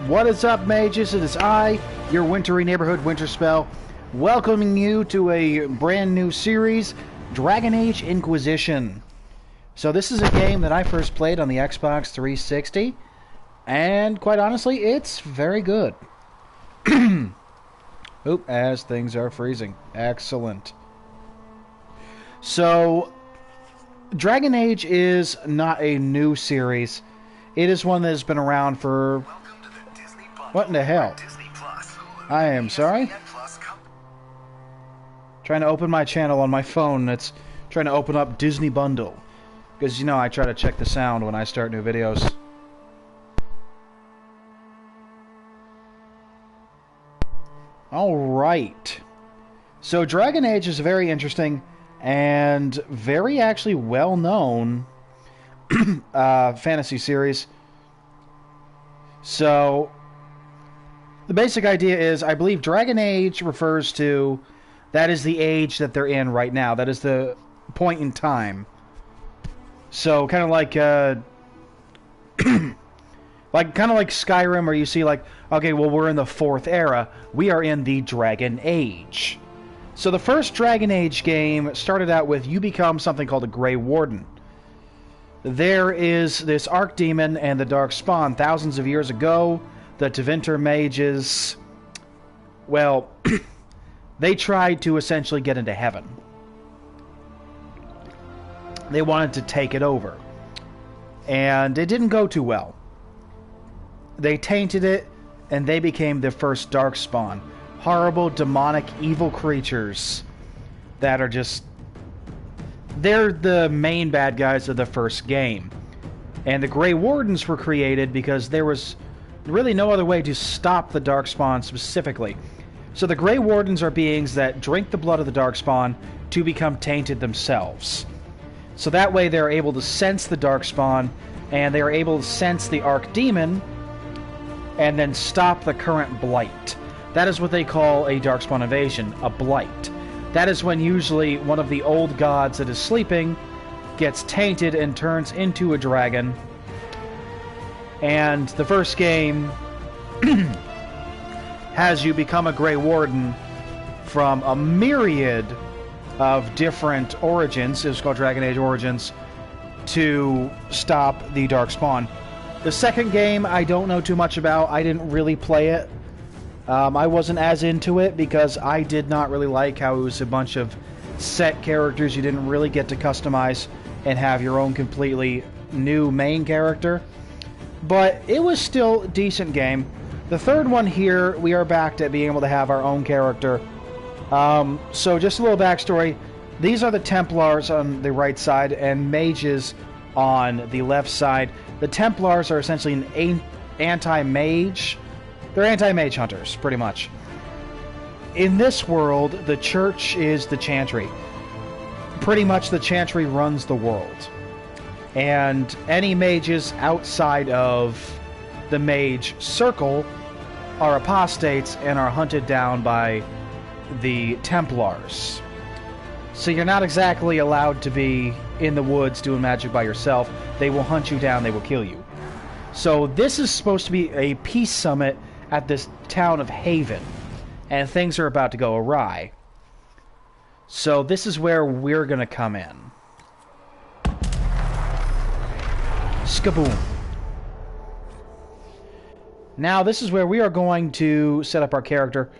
What is up, mages? It is I, your wintry neighborhood Winterspelll, welcoming you to a brand new series, Dragon Age Inquisition. So this is a game that I first played on the Xbox 360, and quite honestly, it's very good. Oop, as things are freezing. Excellent. So, Dragon Age is not a new series. It is one that has been around for... What in the hell? I am sorry? Trying to open my channel on my phone. It's trying to open up Disney Bundle. Because, you know, I try to check the sound when I start new videos. Alright. So, Dragon Age is very interesting and very actually well-known fantasy series. So... the basic idea is, I believe Dragon Age refers to, that is the age that they're in right now. That is the point in time. So, kind of like, kind of like Skyrim, where you see like, okay, well, we're in the 4th era. We are in the Dragon Age. So the first Dragon Age game started out with, you become something called a Grey Warden. There is this Archdemon and the Darkspawn thousands of years ago. The Tevinter mages, well, they tried to essentially get into heaven. They wanted to take it over. And it didn't go too well. They tainted it, and they became the first Darkspawn. Horrible, demonic, evil creatures that are just... they're the main bad guys of the first game. And the Grey Wardens were created because there was... really no other way to stop the Darkspawn specifically. So the Grey Wardens are beings that drink the blood of the Darkspawn to become tainted themselves. So that way they're able to sense the Darkspawn, and they are able to sense the Archdemon, and then stop the current blight. That is what they call a Darkspawn invasion, a blight. That is when usually one of the old gods that is sleeping gets tainted and turns into a dragon. And the first game has you become a Grey Warden from a myriad of different origins. It was called Dragon Age Origins, to stop the Darkspawn. The second game I don't know too much about. I didn't really play it. I wasn't as into it because I did not really like how it was a bunch of set characters you didn't really get to customize and have your own completely new main character. But it was still a decent game. The third one here, we are back to being able to have our own character. So just a little backstory. These are the Templars on the right side and mages on the left side. The Templars are essentially an anti-mage. They're anti-mage hunters, pretty much. In this world, the church is the Chantry. Pretty much the Chantry runs the world. And any mages outside of the mage circle are apostates and are hunted down by the Templars. So you're not exactly allowed to be in the woods doing magic by yourself. They will hunt you down, they will kill you. So this is supposed to be a peace summit at this town of Haven, and things are about to go awry. So this is where we're going to come in. Skaboom. Now, this is where we are going to set up our character.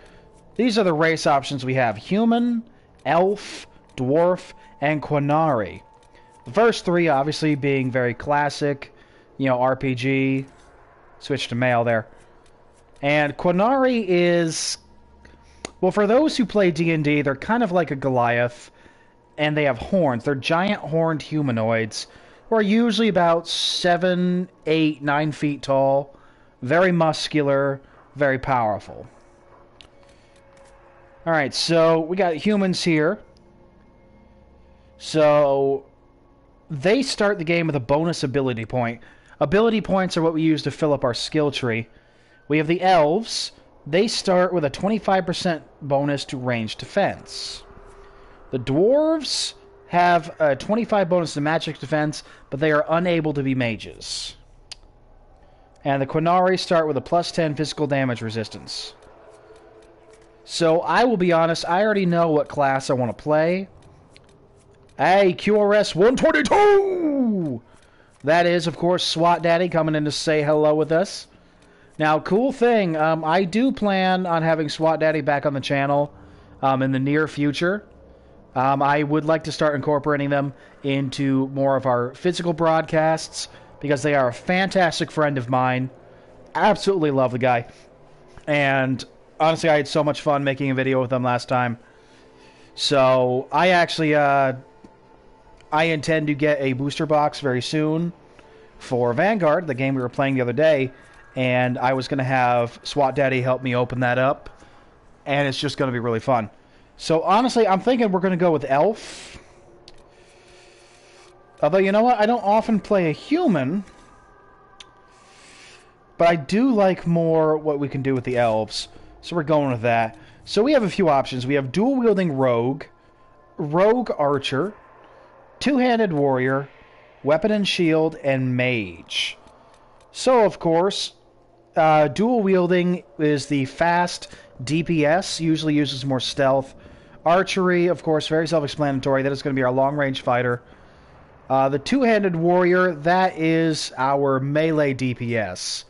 These are the race options we have. Human, Elf, Dwarf, and Qunari. The first three, obviously, being very classic. You know, RPG. Switch to male there. And Qunari is... well, for those who play D&D, they're kind of like a Goliath. And they have horns. They're giant horned humanoids who are usually about 7, 8, 9 feet tall, very muscular, very powerful. Alright, so we got humans here. So they start the game with a bonus ability point. Ability points are what we use to fill up our skill tree. We have the elves. They start with a 25% bonus to ranged defense. The dwarves have a 25 bonus to magic defense, but they are unable to be mages. And the Quinari start with a +10 physical damage resistance. So I will be honest, I already know what class I want to play. Hey, QRS 122! That is, of course, SWAT Daddy coming in to say hello with us. Now, cool thing, I do plan on having SWAT Daddy back on the channel in the near future. I would like to start incorporating them into more of our physical broadcasts because they are a fantastic friend of mine. Absolutely love the guy. And honestly, I had so much fun making a video with them last time. So, I actually, I intend to get a booster box very soon for Vanguard, the game we were playing the other day, and I was going to have SWAT Daddy help me open that up, and it's just going to be really fun. So, honestly, I'm thinking we're going to go with Elf. Although, you know what? I don't often play a human, but I do like more what we can do with the elves. So we're going with that. So we have a few options. We have dual-wielding rogue, rogue archer, two-handed warrior, weapon and shield, and mage. So, of course, dual-wielding is the fast DPS, usually uses more stealth. Archery, of course, very self-explanatory. That is going to be our long-range fighter. The two-handed warrior, that is our melee DPS.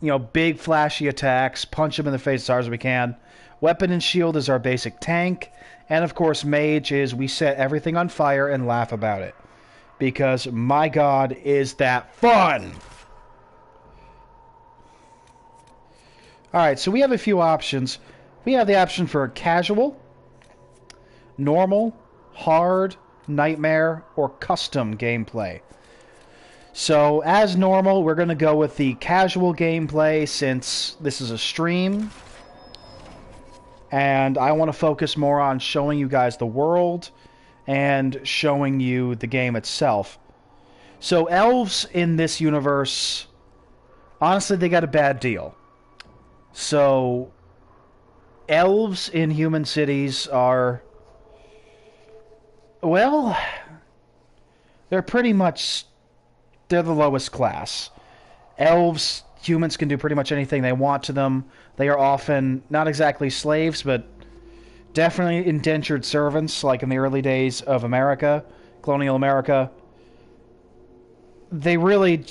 You know, big flashy attacks, punch them in the face as hard as we can. Weapon and shield is our basic tank. And of course, mage is we set everything on fire and laugh about it. Because, my god, is that fun! Alright, so we have a few options. We have the option for casual, normal, hard, nightmare, or custom gameplay. So, as normal, we're going to go with the casual gameplay since this is a stream. And I want to focus more on showing you guys the world and showing you the game itself. So, elves in this universe, honestly, they got a bad deal. So, elves in human cities are, well, they're pretty much, they're the lowest class. Elves, humans can do pretty much anything they want to them. They are often not exactly slaves, but definitely indentured servants, like in the early days of America, colonial America. They really,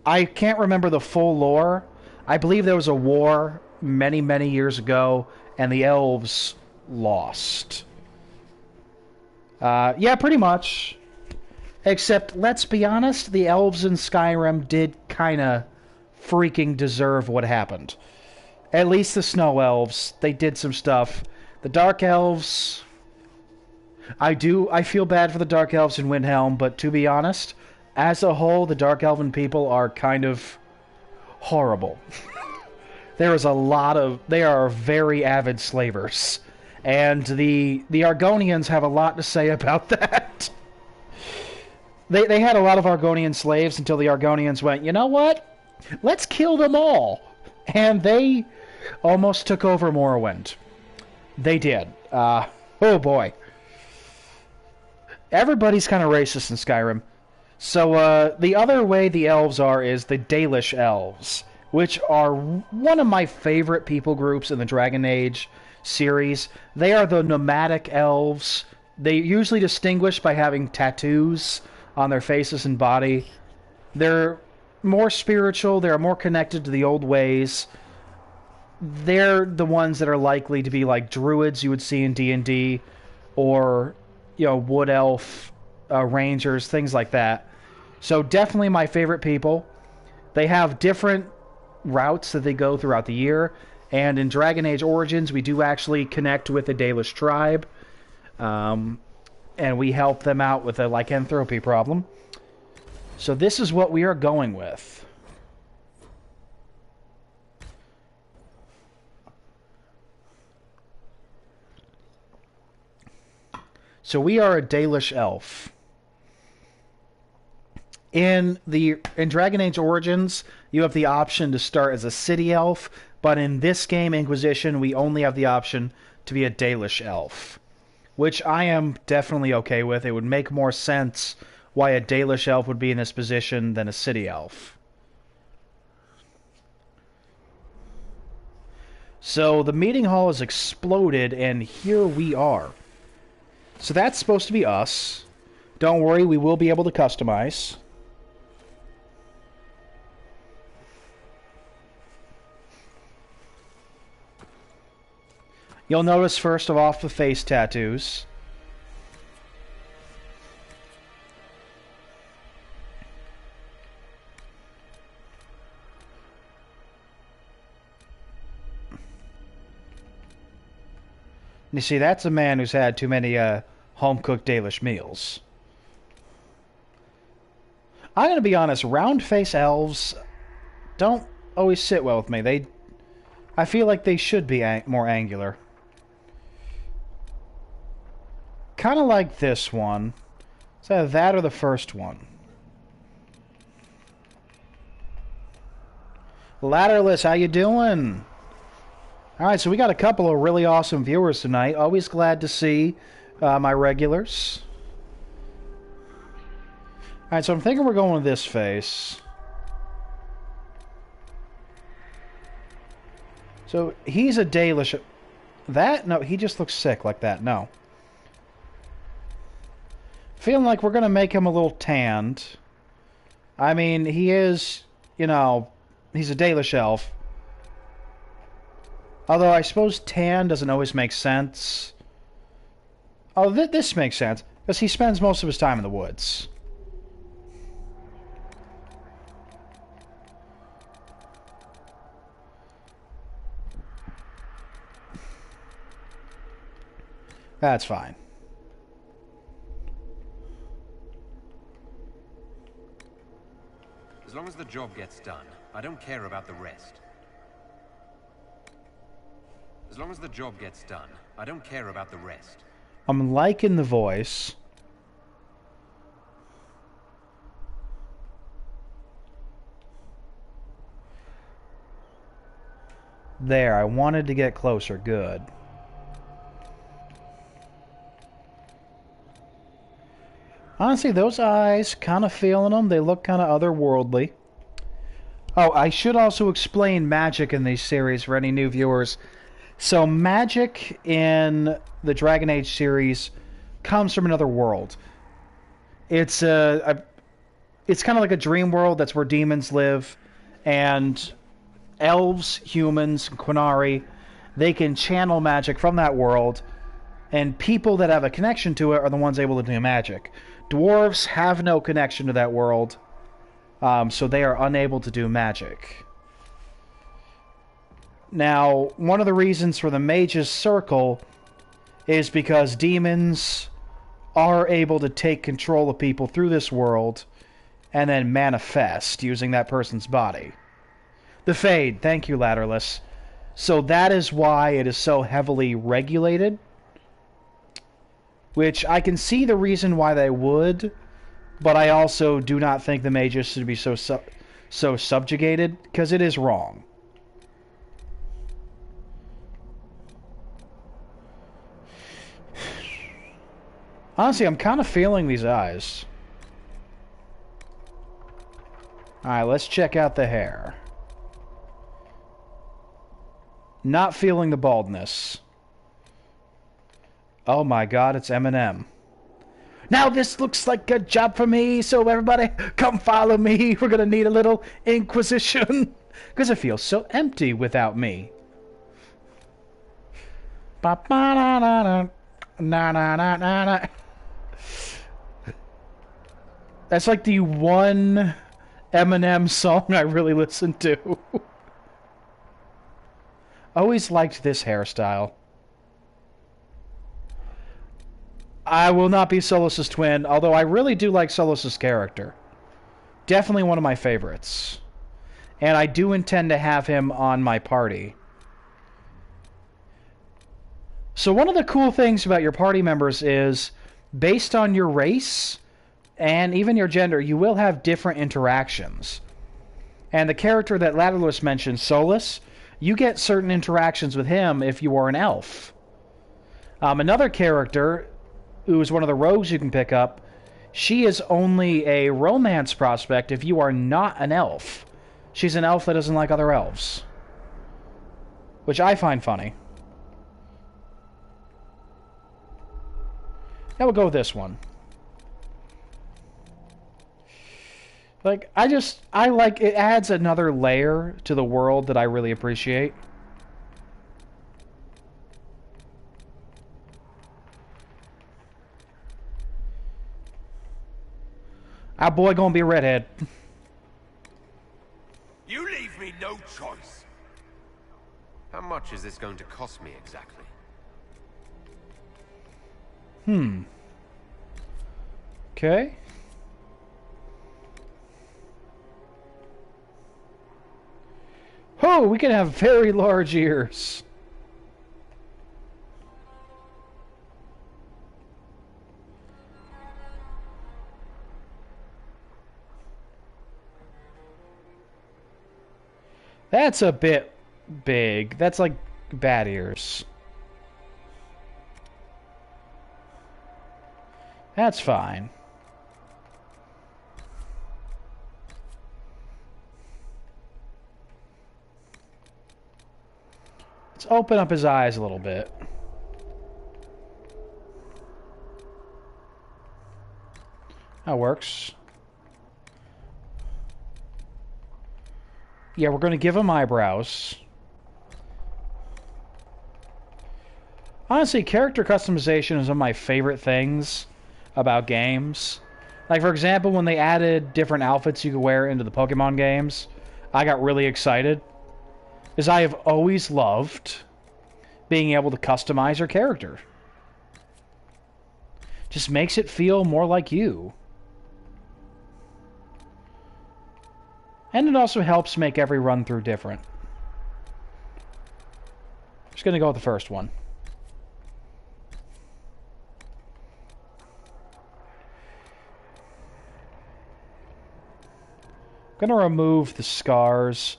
I can't remember the full lore. I believe there was a war many, many years ago, and the elves lost. Yeah, pretty much. Except, let's be honest, the elves in Skyrim did kind of freaking deserve what happened. At least the snow elves, they did some stuff. The dark elves, I feel bad for the dark elves in Windhelm, but to be honest, as a whole, the dark elven people are kind of horrible. There is a lot of, they are very avid slavers. And the Argonians have a lot to say about that. They had a lot of Argonian slaves until the Argonians went, you know what? Let's kill them all. And they almost took over Morrowind. They did. Oh boy. Everybody's kind of racist in Skyrim. So the other way the elves are is the Dalish elves, which are one of my favorite people groups in the Dragon Age series. They are the nomadic elves. They usually distinguish by having tattoos on their faces and body. They're more spiritual. They're more connected to the old ways. They're the ones that are likely to be like druids you would see in D&D, or, you know, wood elf, rangers, things like that. So definitely my favorite people. They have different routes that they go throughout the year, and in Dragon Age Origins we do actually connect with the Dalish tribe, and we help them out with a lycanthropy problem. So this is what we are going with. So we are a Dalish elf. In Dragon Age Origins, you have the option to start as a city elf, but in this game, Inquisition, we only have the option to be a Dalish elf, which I am definitely okay with. It would make more sense why a Dalish elf would be in this position than a city elf. So the meeting hall has exploded, and here we are. So that's supposed to be us. Don't worry, we will be able to customize. You'll notice first of all the face tattoos. You see, that's a man who's had too many home-cooked Dalish meals. I'm going to be honest, round-face elves don't always sit well with me. I feel like they should be more angular. Kind of like this one. It's either that or the first one. Ladderless, how you doing? Alright, so we got a couple of really awesome viewers tonight. Always glad to see my regulars. Alright, so I'm thinking we're going with this face. So, he's a Dalish... That? No, he just looks sick like that. No. Feeling like we're going to make him a little tanned. I mean, he is, you know, he's a Dalish elf. Although, I suppose tan doesn't always make sense. Oh, this makes sense. Because he spends most of his time in the woods. That's fine. As long as the job gets done, I don't care about the rest. As long as the job gets done, I don't care about the rest. I'm liking the voice. There, I wanted to get closer. Good. Honestly, those eyes, kind of feeling them. They look kind of otherworldly. Oh, I should also explain magic in these series for any new viewers. So, magic in the Dragon Age series comes from another world. It's it's kind of like a dream world. That's where demons live, and elves, humans, Quinari, they can channel magic from that world, and people that have a connection to it are the ones able to do magic. Dwarves have no connection to that world, so they are unable to do magic. Now, one of the reasons for the Mage's Circle is because demons are able to take control of people through this world and then manifest using that person's body. The Fade, thank you, Ladderless. So that is why it is so heavily regulated. Which, I can see the reason why they would, but I also do not think the mages should be so subjugated, because it is wrong. Honestly, I'm kind of feeling these eyes. Alright, let's check out the hair. Not feeling the baldness. Oh my god, it's Eminem. Now this looks like a job for me, so everybody come follow me. We're gonna need a little Inquisition. Because it feels so empty without me. That's like the one Eminem song I really listen to. Always liked this hairstyle. I will not be Solus's twin, although I really do like Solus's character. Definitely one of my favorites. And I do intend to have him on my party. So one of the cool things about your party members is, based on your race, and even your gender, you will have different interactions. And the character that Ladderless mentioned, Solus, you get certain interactions with him if you are an elf. Another character, who is one of the rogues you can pick up, she is only a romance prospect if you are not an elf. She's an elf that doesn't like other elves. which I find funny. Now we'll go with this one. Like, I like, it adds another layer to the world that I really appreciate. Our boy gonna be a redhead. You leave me no choice. How much is this going to cost me exactly? Okay. Oh, we can have very large ears. That's a bit big. That's like bat ears. That's fine. Let's open up his eyes a little bit. That works. Yeah, we're going to give him eyebrows. Honestly, character customization is one of my favorite things about games. Like, for example, when they added different outfits you could wear into the Pokemon games, I got really excited. Because I have always loved being able to customize your character. Just makes it feel more like you. And it also helps make every run-through different. Just gonna go with the first one. Gonna remove the scars.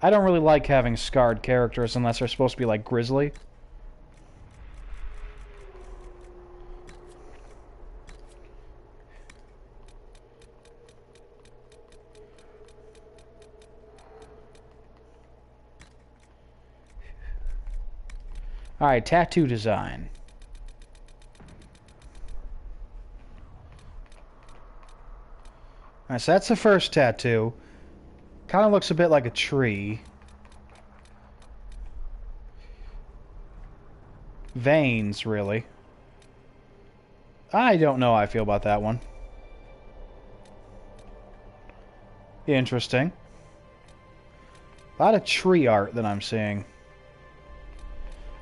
I don't really like having scarred characters unless they're supposed to be like Grizzly. Alright, tattoo design. Alright, so that's the first tattoo. Kind of looks a bit like a tree. Veins, really. I don't know how I feel about that one. Interesting. A lot of tree art that I'm seeing.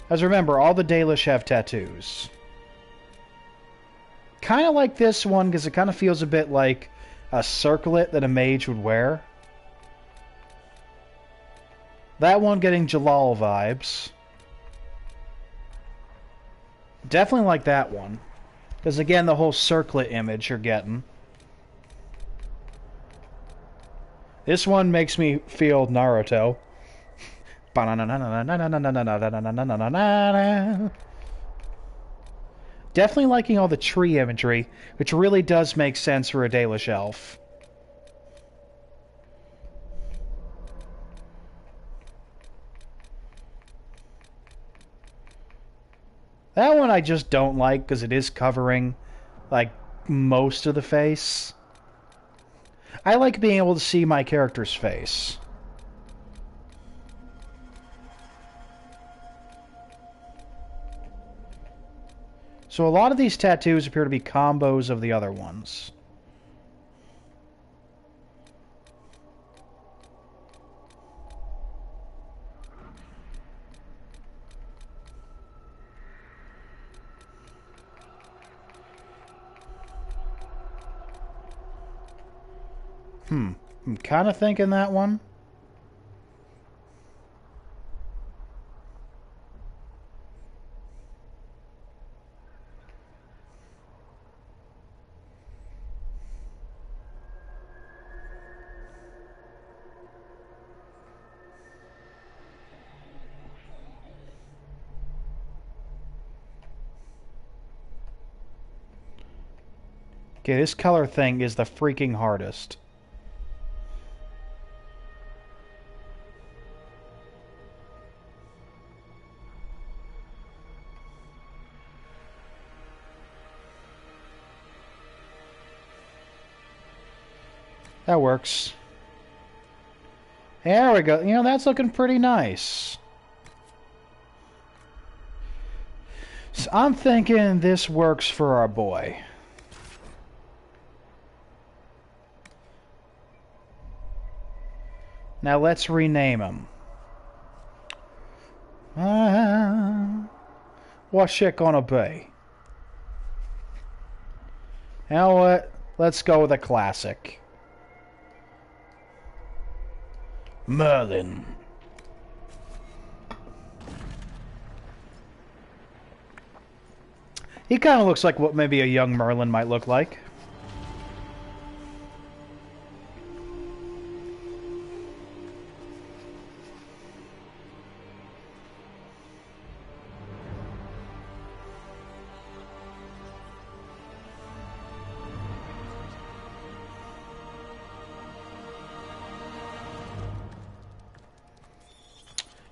As remember, all the Dalish have tattoos. Kind of like this one, because it kind of feels a bit like a circlet that a mage would wear. That one getting Jalal vibes. Definitely like that one. Because again, the whole circlet image you're getting. This one makes me feel Naruto. Definitely liking all the tree imagery, which really does make sense for a Dalish elf. That one I just don't like because it is covering, like, most of the face. I like being able to see my character's face. So a lot of these tattoos appear to be combos of the other ones. I'm kind of thinking that one. Okay, this color thing is the freaking hardest. That works. There we go. You know, that's looking pretty nice. So I'm thinking this works for our boy. Now let's rename him. What's shit gonna be? You know what? Let's go with a classic. Merlin. He kind of looks like what maybe a young Merlin might look like.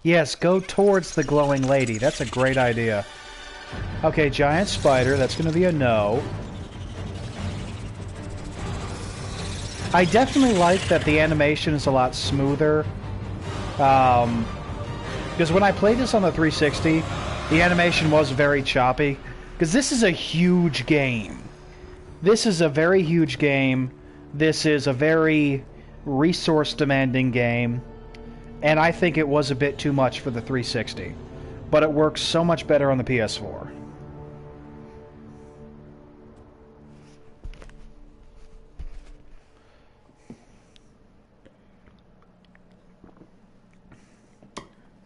Yes, go towards the glowing lady. That's a great idea. Okay, giant spider. That's going to be a no. I definitely like that the animation is a lot smoother. Because when I played this on the 360, the animation was very choppy. Because this is a huge game. This is a very huge game. This is a very resource-demanding game. And I think it was a bit too much for the 360. But it works so much better on the PS4.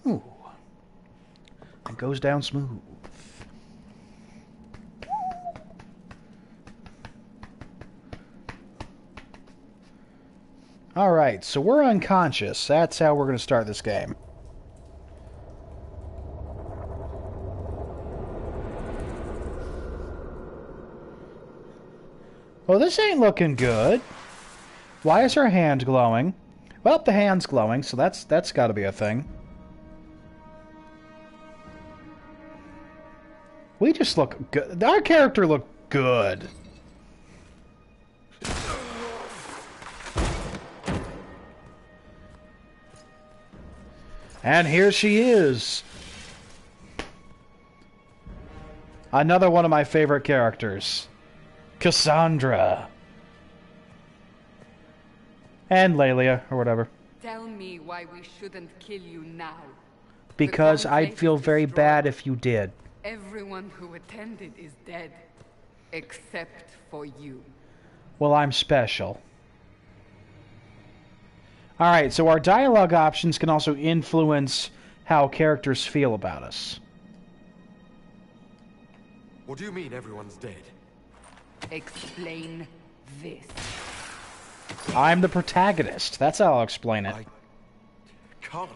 Ooh. It goes down smooth. Alright, so we're unconscious. That's how we're going to start this game. Well, this ain't looking good. Why is her hand glowing? Well, the hand's glowing, so that's got to be a thing. We just look good. Our character looked good. And here she is. Another one of my favorite characters. Cassandra. And Lelia, or whatever. Tell me why we shouldn't kill you now. Because I'd feel very bad if you did. Everyone who attended is dead. Except for you. Well, I'm special. Alright, so our dialogue options can also influence how characters feel about us. What do you mean everyone's dead? Explain this. I'm the protagonist. That's how I'll explain it. I can't.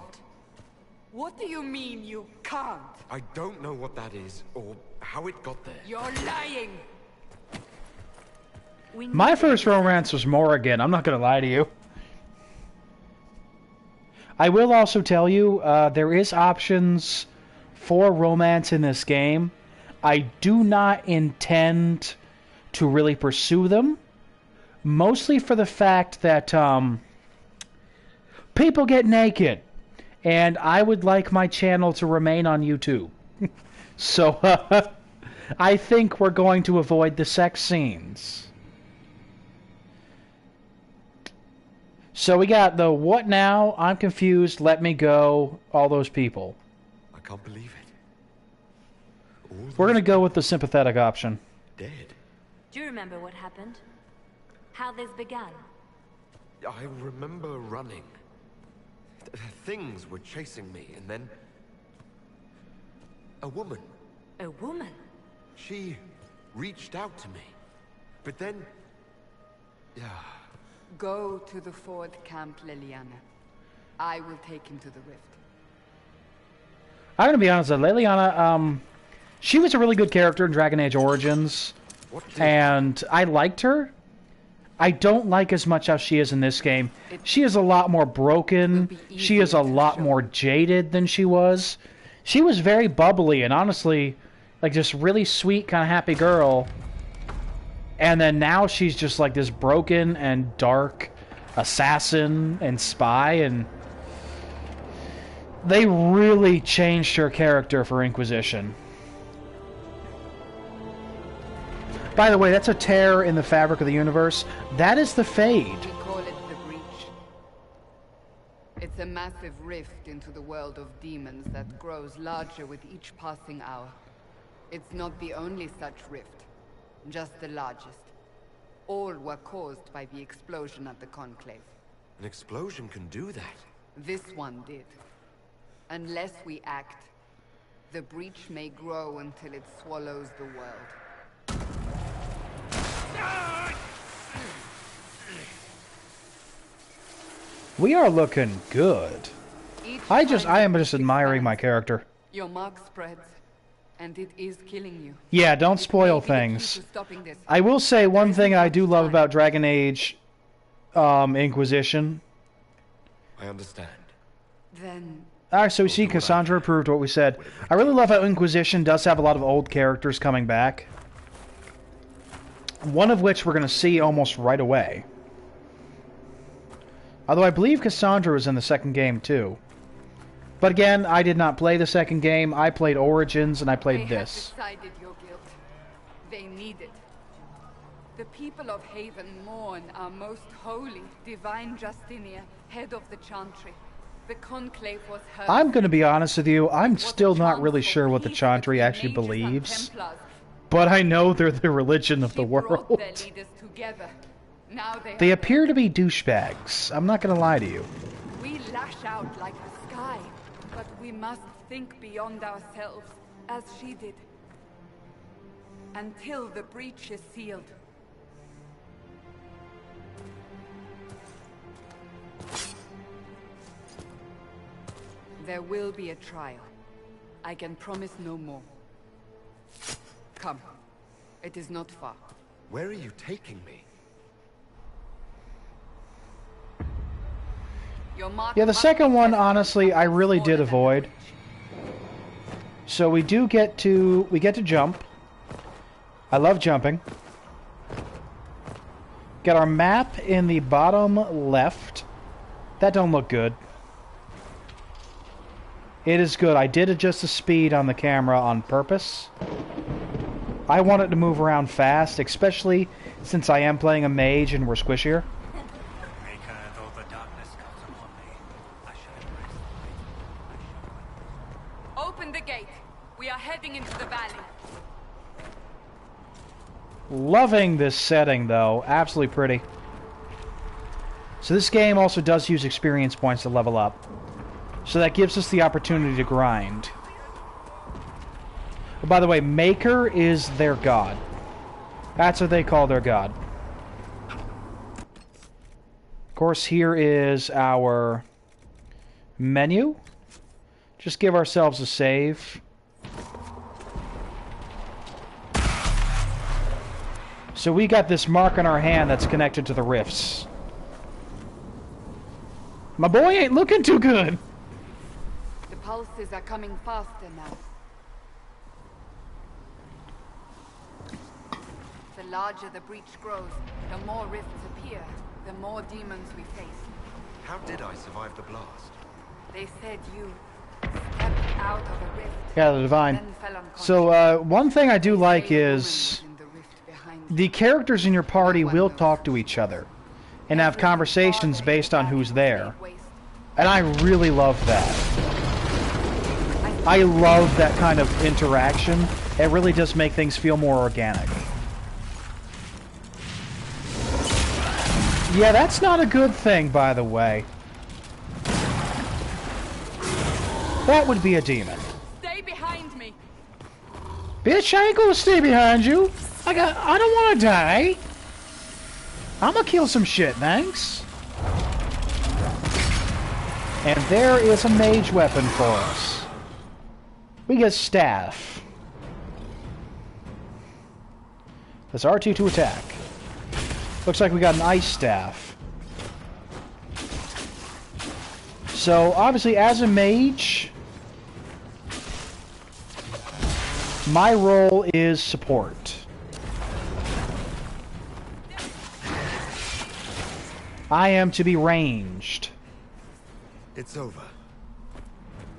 What do you mean you can't? I don't know what that is, or how it got there. You're lying! My first romance was Morrigan, I'm not gonna lie to you. I will also tell you, there is options for romance in this game. I do not intend to really pursue them. Mostly for the fact that, people get naked. And I would like my channel to remain on YouTube. So, I think we're going to avoid the sex scenes. So we got the what now, I'm confused, let me go, all those people. I can't believe it. We're going to go with the sympathetic option. Dead. Do you remember what happened? How this began? I remember running. Things were chasing me, and then... a woman. A woman? She reached out to me. But then... yeah... Go to the Ford camp, Liliana. I will take him to the rift. I'm going to be honest, Liliana, she was a really good character in Dragon Age Origins. And I liked her. I don't like as much how she is in this game. She is a lot more broken. She is a lot more jaded than she was. She was very bubbly and honestly, like just really sweet, kind of happy girl. And then now she's just like this broken and dark assassin and spy, and they really changed her character for Inquisition. By the way, that's a tear in the fabric of the universe. That is the Fade. We call it the Breach. It's a massive rift into the world of demons that grows larger with each passing hour. It's not the only such rift, just the largest. All were caused by the explosion at the Conclave. An explosion can do that. This one did. Unless we act, the breach may grow until it swallows the world. We are looking good. I am just admiring my character. Your mark spreads, and it is killing you. Yeah, don't spoil things. I will say one thing I do love about Dragon Age Inquisition. I understand. Then Alright, so we see Cassandra approved what we said. I really love how Inquisition does have a lot of old characters coming back. One of which we're going to see almost right away. Although I believe Cassandra was in the second game too. But again, I did not play the second game. I played Origins and I played this. They have decided your guilt. They need it. The people of Haven mourn our most holy, divine Justinia, head of the Chantry. The Conclave was hurt. I'm going to be honest with you, I'm still not really sure what the Chantry actually believes. But I know they're the religion of the world. They appear to be douchebags. I'm not going to lie to you. We lash out like the sky, but we must think beyond ourselves, as she did. Until the breach is sealed. There will be a trial. I can promise no more. Come. It is not far. Where are you taking me? Yeah, the second one, honestly, I really did avoid. So we get to jump. I love jumping. Got our map in the bottom left. That don't look good. It is good. I did adjust the speed on the camera on purpose. I want it to move around fast, especially since I am playing a mage and we're squishier. Open the gate. We are heading into the valley. Loving this setting, though. Absolutely pretty. So this game also does use experience points to level up. So that gives us the opportunity to grind. Oh, by the way, Maker is their god. That's what they call their god. Of course, here is our menu. Just give ourselves a save. So we got this mark on our hand that's connected to the rifts. My boy ain't looking too good. The pulses are coming faster now. The larger the breach grows, the more rifts appear, the more demons we face. How did I survive the blast? They said you stepped out of a rift. Yeah, the divine. So one thing I do like is the characters in your party will talk to each other and have conversations based on who's there. And I really love that. I love that kind of interaction. It really does make things feel more organic. Yeah, that's not a good thing, by the way. That would be a demon. Stay behind me. Bitch, I ain't gonna stay behind you. I don't wanna die. I'm gonna kill some shit, thanks. And there is a mage weapon for us. We get staff. That's R2 to attack. Looks like we got an ice staff. So, obviously, as a mage, my role is support. I am to be ranged. It's over.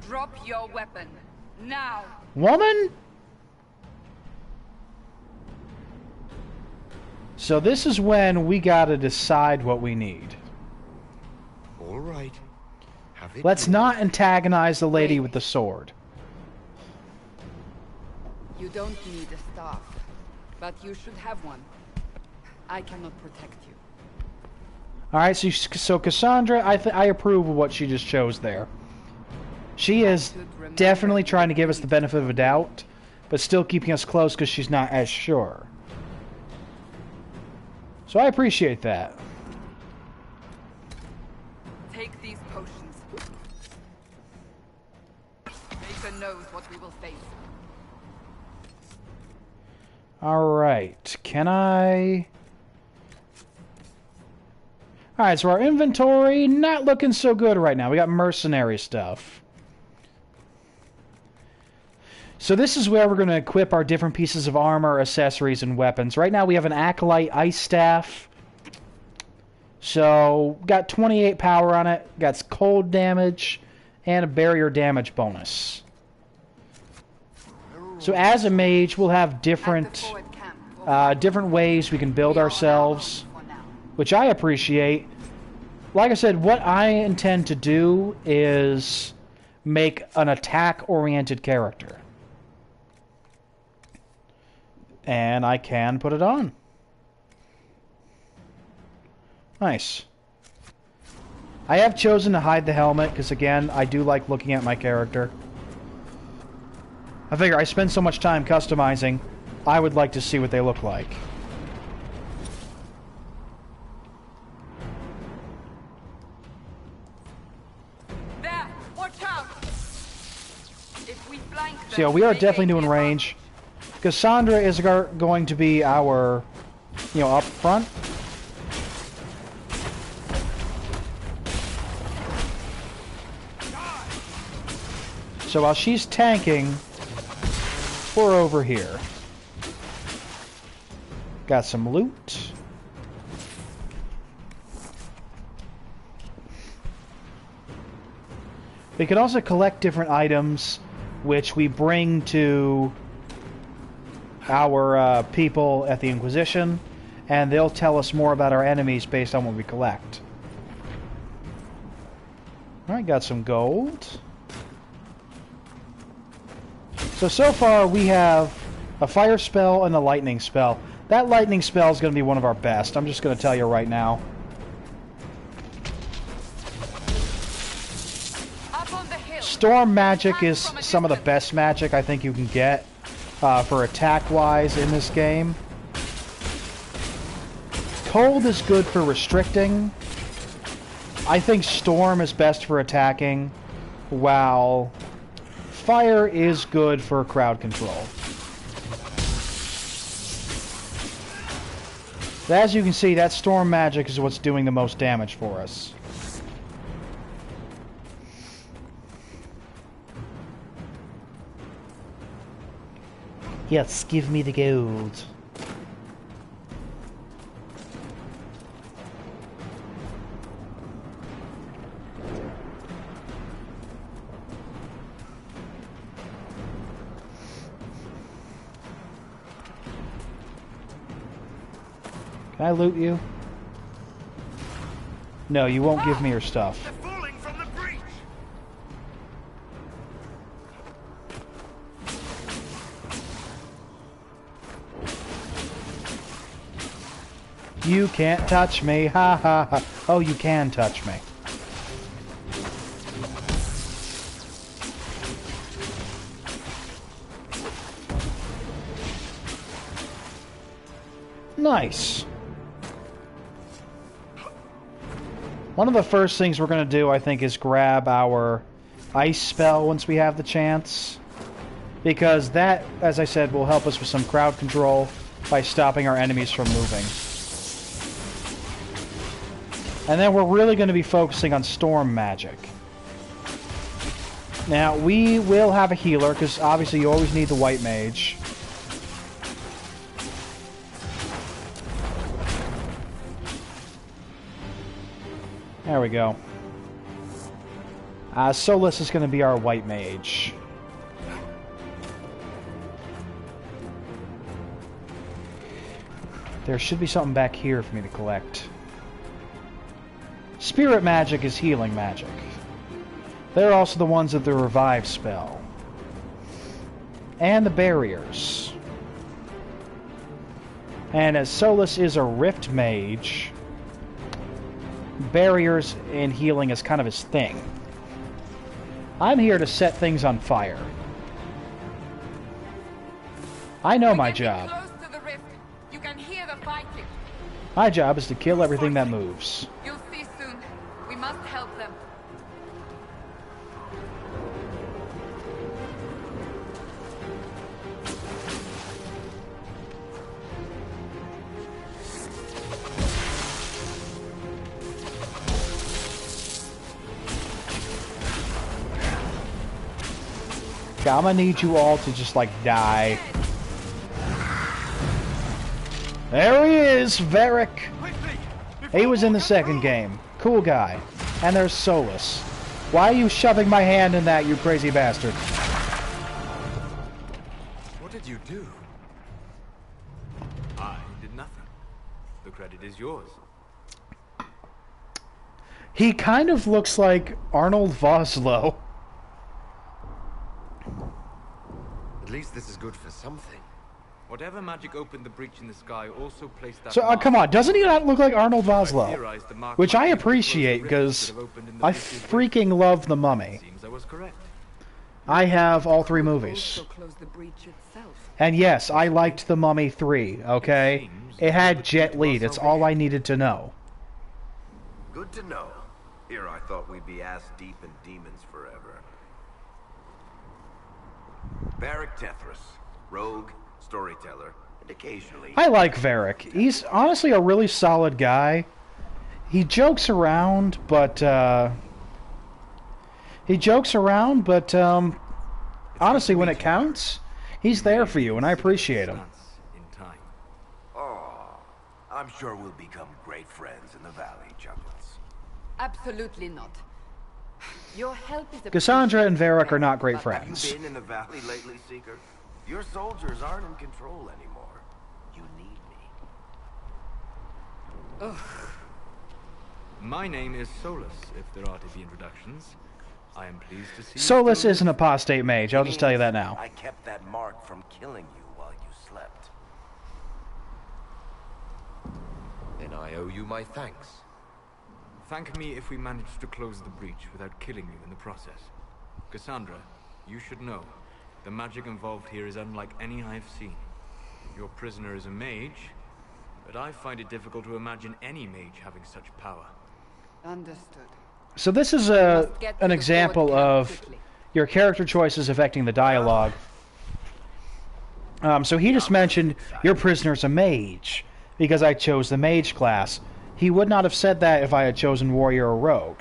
Drop your weapon. Now! Woman? So this is when we gotta decide what we need. All right. Have it. Let's not antagonize the lady with the sword. You don't need a staff, but you should have one. I cannot protect you. Alright, so Cassandra, I approve of what she just chose there. She is definitely trying to give us the benefit of a doubt, but still keeping us close because she's not as sure. So I appreciate that. Take these potions. Maker knows what we will face. Alright, can I... Alright, so our inventory, not looking so good right now. We got mercenary stuff. So this is where we're going to equip our different pieces of armor, accessories, and weapons. Right now we have an Acolyte Ice Staff. So, got 28 power on it, got cold damage, and a barrier damage bonus. So as a mage, we'll have different ways we can build ourselves, which I appreciate. Like I said, what I intend to do is make an attack-oriented character. And I can put it on. Nice. I have chosen to hide the helmet, because again, I do like looking at my character. I figure I spend so much time customizing, I would like to see what they look like. There! Watch out! If we flank them, So yeah, we are they definitely may doing give range. Cassandra is going to be our, up front. So while she's tanking, we're over here. Got some loot. We can also collect different items, which we bring to our people at the Inquisition, and they'll tell us more about our enemies based on what we collect. Alright, got some gold. So far we have a fire spell and a lightning spell. That lightning spell is going to be one of our best. I'm just going to tell you right now. Up on the hill. Storm magic is some of the best magic I think you can get for attack-wise in this game. Cold is good for restricting. I think Storm is best for attacking, while Fire is good for crowd control. But as you can see, that Storm magic is what's doing the most damage for us. Yes, give me the gold. Can I loot you? No, you won't give me your stuff. They're falling from the breach. You can't touch me, ha ha ha. Oh, you can touch me. Nice. One of the first things we're going to do, I think, is grab our ice spell once we have the chance. Because that, as I said, will help us with some crowd control by stopping our enemies from moving. And then we're really going to be focusing on storm magic. Now, we will have a healer, because obviously you always need the white mage. There we go. Solus is going to be our white mage. There should be something back here for me to collect. Spirit magic is healing magic. They're also the ones of the revive spell. And the barriers. And as Solus is a rift mage, barriers and healing is kind of his thing. I'm here to set things on fire. I know my job. Close to the rift. You can hear the fighting. My job is to kill everything that moves. You'll see soon. We must help them. Okay, I'm gonna need you all to just like die. There he is, Varric. He was in the second game. Cool guy. And there's Solus. Why are you shoving my hand in that, you crazy bastard? What did you do? I did nothing. The credit is yours. He kind of looks like Arnold Vosloo. At least this is good for something. Whatever magic opened the breach in the sky also placed that. So, mark. come on, doesn't he not look like Arnold Vosloo? Theorized the mark Which might I be the closed appreciate, rift that because have opened in the I breach's freaking love The Mummy. way. Seems I was correct. I have all three movies. Also close the breach itself. And yes, I liked The Mummy 3, okay? It had Jet Li, that's all I needed to know. Good to know. Here I thought we'd be ass deep in demons forever. Varric Tethras, rogue, storyteller, and occasionally... I like Varric. He's honestly a really solid guy. He jokes around, but, honestly, when it counts, he's there for you, and I appreciate him. In time. Oh, I'm sure we'll become great friends in the valley, Chuckles. Absolutely not. Your help is Cassandra and Varric are not great Have friends. you been in the valley lately, Seeker? Your soldiers aren't in control anymore. You need me. My name is Solus, if there are to be introductions. I am pleased to see you Solus still- is an apostate mage, I'll just tell you that now. I kept that mark from killing you while you slept. Then I owe you my thanks. Thank me if we manage to close the breach without killing you in the process. Cassandra, you should know, the magic involved here is unlike any I've seen. Your prisoner is a mage, but I find it difficult to imagine any mage having such power. Understood. So this is an example of your character choices affecting the dialogue. So he just mentioned, your prisoner's a mage, because I chose the mage class. He would not have said that if I had chosen warrior or rogue.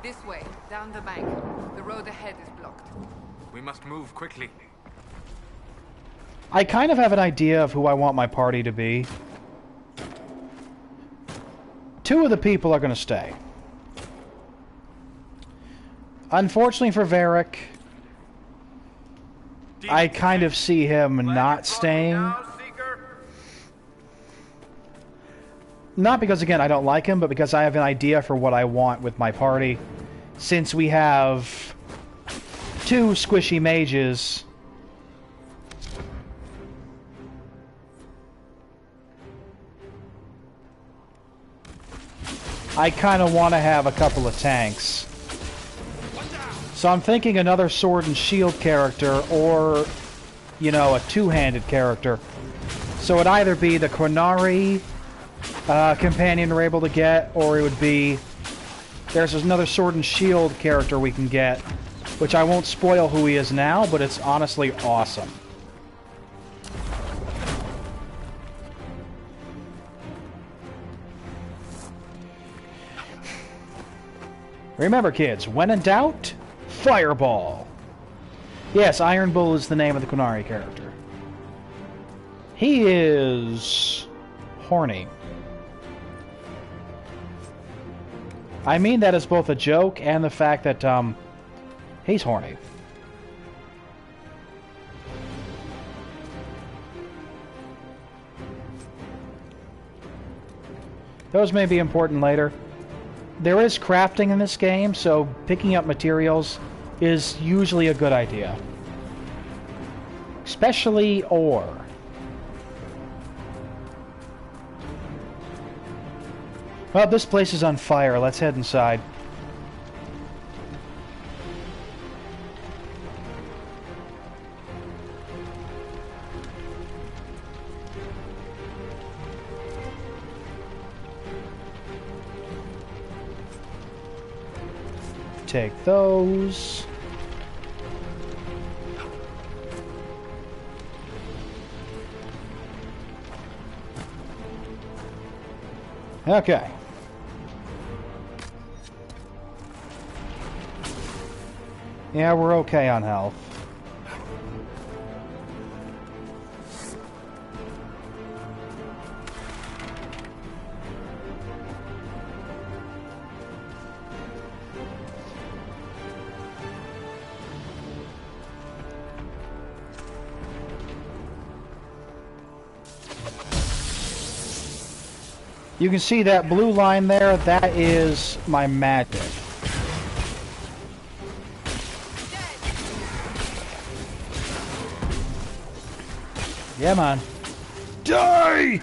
This way, down the bank. The road ahead is blocked. We must move quickly. I kind of have an idea of who I want my party to be. Two of the people are going to stay. Unfortunately for Varric, I kind of see him not staying. Not because, again, I don't like him, but because I have an idea for what I want with my party. Since we have two squishy mages, I kind of want to have a couple of tanks. So I'm thinking another sword and shield character, or, you know, a two-handed character. So it'd either be the Quinari companion we're able to get, or it would be... There's another sword and shield character we can get, which I won't spoil who he is now, but it's honestly awesome. Remember, kids, when in doubt, fireball. Yes, Iron Bull is the name of the Quinari character. He is horny. I mean that as both a joke and the fact that, he's horny. Those may be important later. There is crafting in this game, so picking up materials is usually a good idea. Especially ore. Well, this place is on fire. Let's head inside. Take those. Okay. Yeah, we're okay on health. You can see that blue line there, that is my magic. Yeah, man. Die!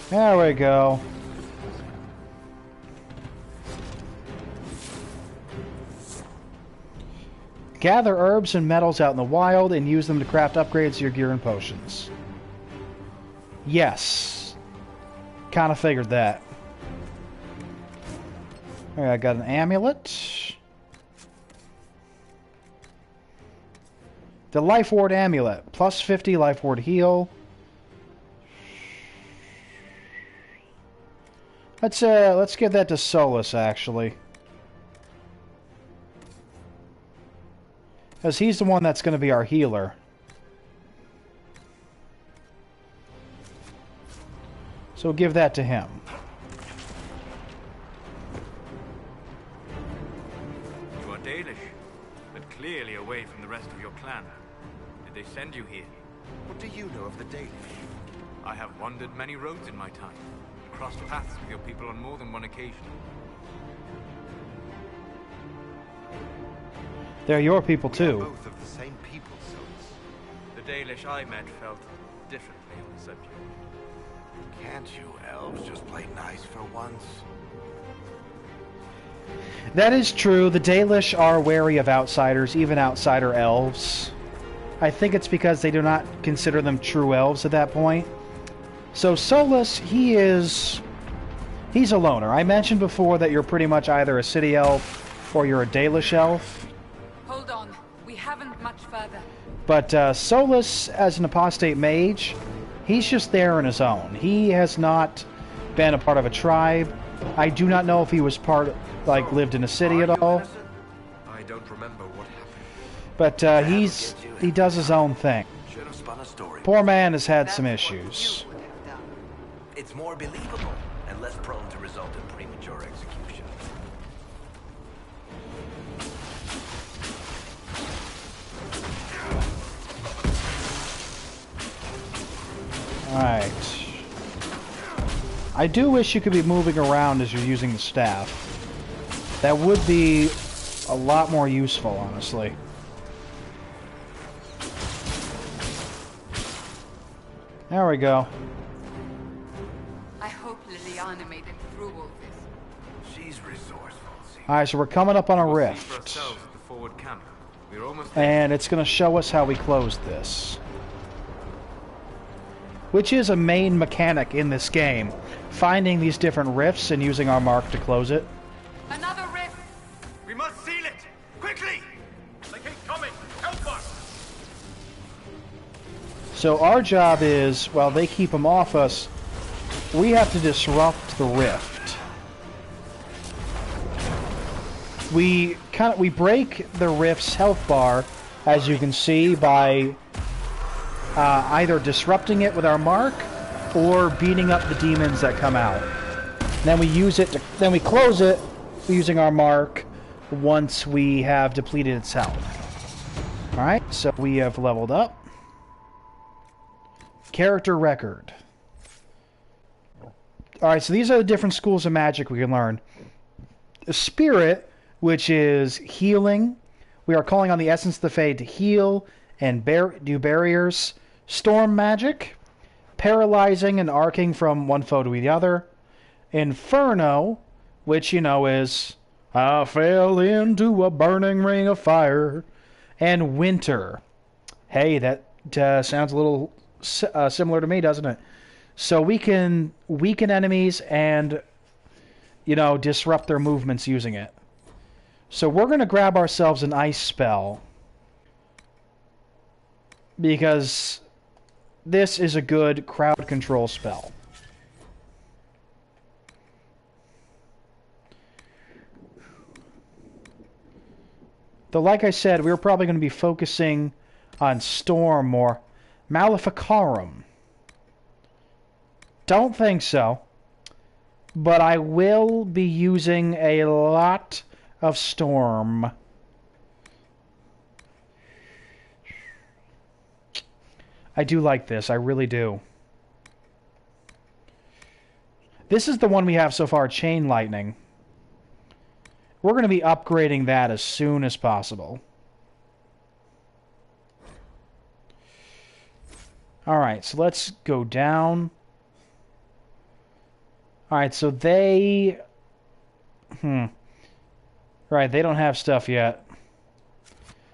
There we go. Gather herbs and metals out in the wild and use them to craft upgrades to your gear and potions. Yes. Kind of figured that. Alright, I got an amulet. The Life Ward amulet. Plus 50 Life Ward heal. Let's give that to Solus, actually. Because he's the one that's going to be our healer. So we'll give that to him. You are Dalish, but clearly away from the rest of your clan. Did they send you here? What do you know of the Dalish? I have wandered many roads in my time, and crossed paths with your people on more than one occasion. They're your people too. We're both of the same people, Solus. The Dalish I met felt differently on the subject. Can't you elves just play nice for once? That is true. The Dalish are wary of outsiders, even outsider elves. I think it's because they do not consider them true elves at that point. So Solus, he's a loner. I mentioned before that you're pretty much either a city elf or you're a Dalish elf. Hold on. We haven't much further. But Solus, as an apostate mage, he's just there on his own. He has not been a part of a tribe. I do not know if he was lived in a city at all. I don't remember what happened. But he does his own thing. Should have spun a story. Poor man has had That's some what issues. you would have done. It's more believable and less prone to result in premature execution. Alright. I do wish you could be moving around as you're using the staff. That would be a lot more useful, honestly. There we go. I hope Liliana made it through all this. She's resourceful. See? Alright, so we're coming up on a We'll see for rift. ourselves at the forward camp. We're almost there. And it's going to show us how we close this. Which is a main mechanic in this game. Finding these different rifts and using our mark to close it. Another rift! We must seal it! Quickly! They keep coming! Help us! So our job is, while they keep them off us, we have to disrupt the rift. We break the rift's health bar as you can see, by either disrupting it with our mark or beating up the demons that come out. Then we use it. Then we close it using our mark once we have depleted its health. All right, so we have leveled up. Character record. All right, so these are the different schools of magic we can learn. Spirit, which is healing. We are calling on the essence of the Fade to heal and do barriers. Storm magic, paralyzing and arcing from one foe to the other. Inferno, which, you know, is I fell into a burning ring of fire. And winter. Hey, that sounds a little similar to me, doesn't it? So we can weaken enemies and, you know, disrupt their movements using it. So we're going to grab ourselves an ice spell, because this is a good crowd control spell. Though, like I said, we're probably going to be focusing on Storm or Maleficarum. Don't think so. But I will be using a lot of Storm. I do like this. I really do. This is the one we have so far, Chain Lightning. We're going to be upgrading that as soon as possible. Alright, so let's go down. Alright, so they... Right, they don't have stuff yet.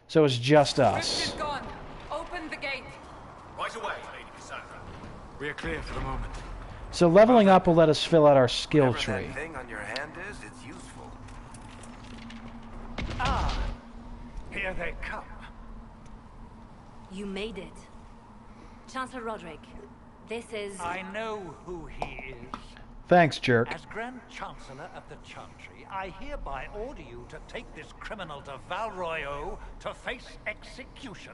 So it's just us. Gone. Open the gate. Right away, Lady Cassandra. We're clear for the moment. So leveling up will let us fill out our skill Whatever tree. that thing on your hand is, it's useful. Ah, here they come. You made it. Chancellor Roderick, this is... I know who he is. Thanks, jerk. As Grand Chancellor of the Chantry, I hereby order you to take this criminal to Val Royeaux to face execution.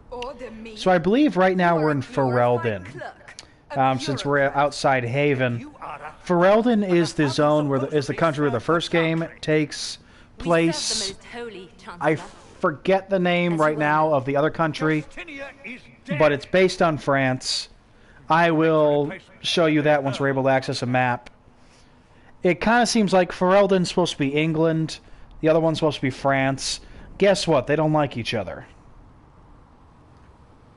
Order me. So I believe right now You we're are in a glorified Ferelden. clerk, a Since we're bureaucrat. outside Haven. You are a... Ferelden is the zone where is the country where the first game takes We serve place. the most holy Chancellor. I forget the name right now of the other country, Justinia is dead. but it's based on France. I will show you that once we're able to access a map. It kind of seems like Ferelden's supposed to be England, the other one's supposed to be France. Guess what? They don't like each other.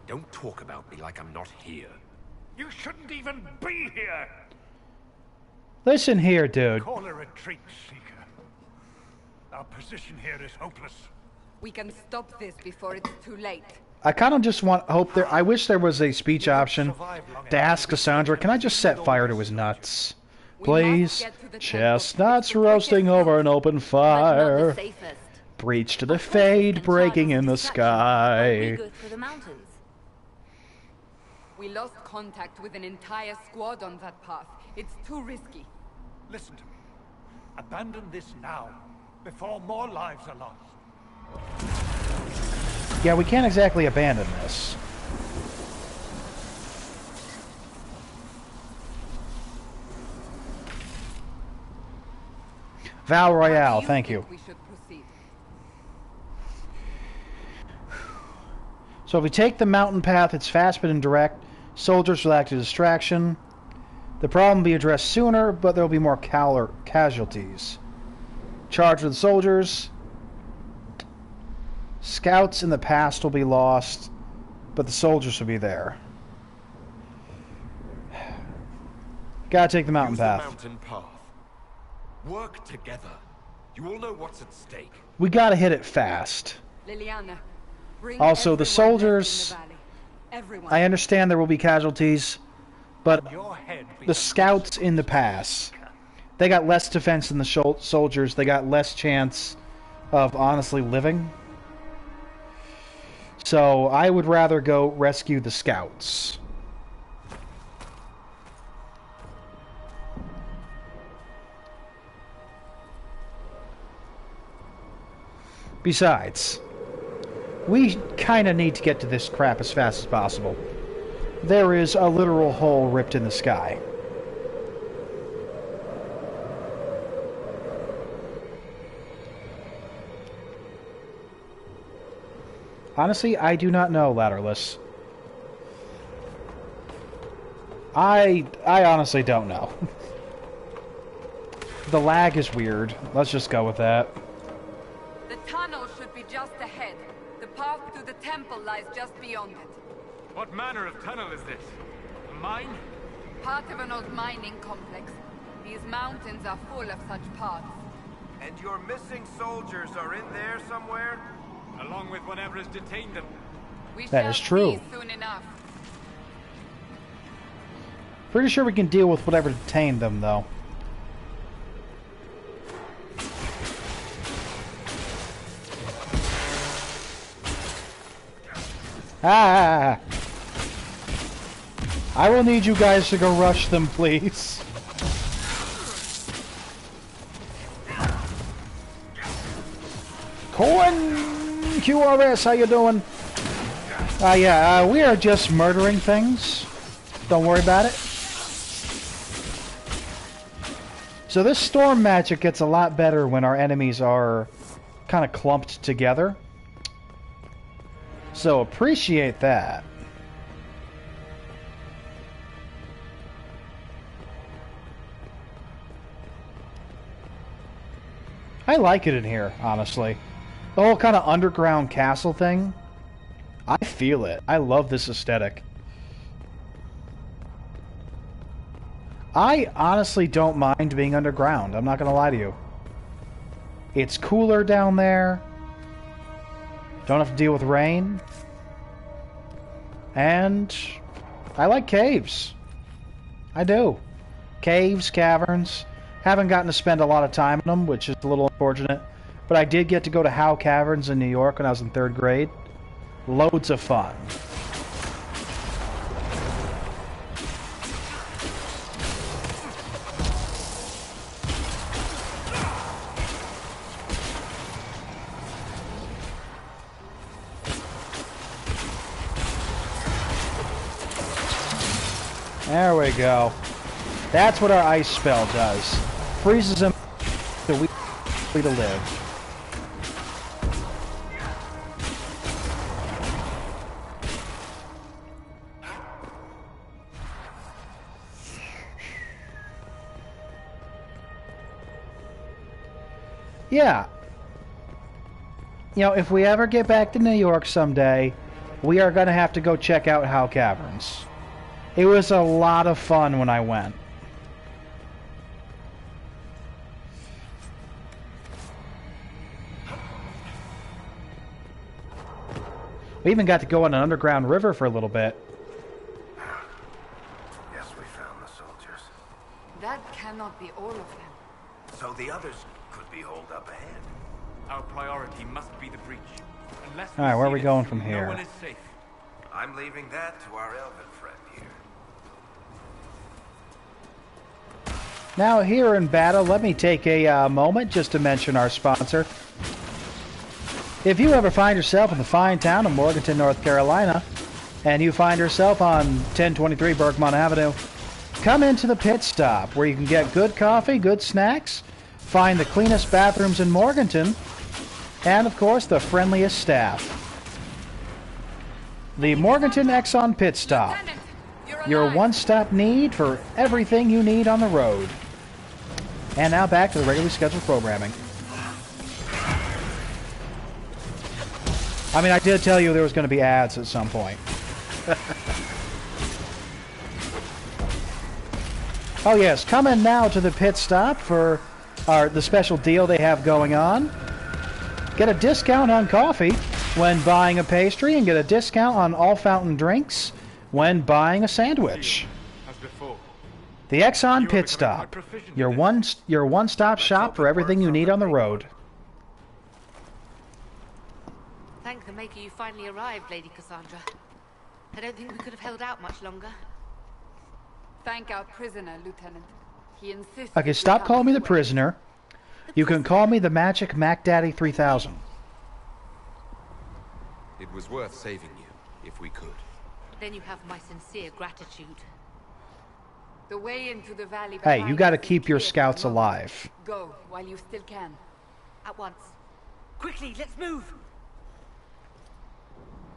Don't talk about me like I'm not here. You shouldn't even be here. Listen here, dude. Call a retreat, Seeker. Our position here is hopeless. We can stop this before it's too late. I kind of just hope there. I wish there was a speech option to ask Cassandra, can I just set fire to his nuts? Please? Chestnuts roasting over an open But not the fire. safest. Breach to the Fade breaking in the We sky. go through the mountains. We lost contact with an entire squad on that path. It's too risky. Listen to me. Abandon this now, before more lives are lost. Yeah, we can't exactly abandon this. Val Royale, Do thank think you. We should proceed. So if we take the mountain path, it's fast but indirect. Soldiers will act as a distraction. The problem will be addressed sooner, but there will be more casualties. Charge with soldiers. Scouts in the past will be lost, but the soldiers will be there. Gotta take the mountain Use path. the mountain path. Work together. You all know what's at stake. We gotta hit it fast. Liliana, bring Also, the everyone left in soldiers, the valley. Everyone. I understand there will be casualties, but Your head be the scouts in the pass, they got less defense than the soldiers. They got less chance of honestly living. So I would rather go rescue the scouts. Besides, We kind of need to get to this crap as fast as possible. There is a literal hole ripped in the sky. Honestly, I do not know, Ladderless. I honestly don't know. The lag is weird. Let's just go with that. The tunnel should be just ahead. The path to the temple lies just beyond it. What manner of tunnel is this? A mine? Part of an old mining complex. These mountains are full of such paths. And your missing soldiers are in there somewhere? Along with whatever has detained them. We That shall is true. see soon enough. Pretty sure we can deal with whatever detained them, though. Ah! I will need you guys to go rush them, please. Coin QRS, how you doing? Yeah, we are just murdering things. Don't worry about it. So this storm magic gets a lot better when our enemies are kind of clumped together. So appreciate that. I like it in here, honestly. The whole kind of underground castle thing. I feel it. I love this aesthetic. I honestly don't mind being underground. I'm not going to lie to you. It's cooler down there. Don't have to deal with rain. And I like caves. I do. Caves, caverns. Haven't gotten to spend a lot of time in them, which is a little unfortunate. But I did get to go to Howe Caverns in New York when I was in 3rd grade. Loads of fun. There we go. That's what our ice spell does. Freezes them so we free to live. Yeah. You know, if we ever get back to New York someday, we are going to have to go check out Howe Caverns. It was a lot of fun when I went. We even got to go on an underground river for a little bit. Yes, we found the soldiers. That cannot be all of them. So the others could be holed up ahead. Our priority must be the breach. Unless Alright, where are we see going it, from here? No one is safe. I'm leaving that to our elven friend here. Now, here in battle, let me take a moment just to mention our sponsor. If you ever find yourself in the fine town of Morganton, North Carolina, and you find yourself on 1023 Berkmont Avenue, come into the Pit Stop, where you can get good coffee, good snacks, find the cleanest bathrooms in Morganton, and, of course, the friendliest staff. The Morganton Exxon Pit Stop, Lieutenant, you're your alive. one-stop need for everything you need on the road. And now back to the regularly scheduled programming. I mean, I did tell you there was going to be ads at some point. Oh yes, come in now to the Pit Stop for the special deal they have going on. Get a discount on coffee when buying a pastry, and get a discount on all fountain drinks when buying a sandwich. As before. The Exxon Pit Stop, your one-stop shop for everything you need on the road. Thank the Maker you finally arrived, Lady Cassandra. I don't think we could have held out much longer. Thank our prisoner, Lieutenant. He insists. Okay, stop calling me the prisoner. You can call me the Magic Mac Daddy 3000. It was worth saving you, if we could. Then you have my sincere gratitude. The way into the valley Hey, behind you gotta us is keep your clear for scouts the moment. alive. Go, while you still can. At once. Quickly, let's move!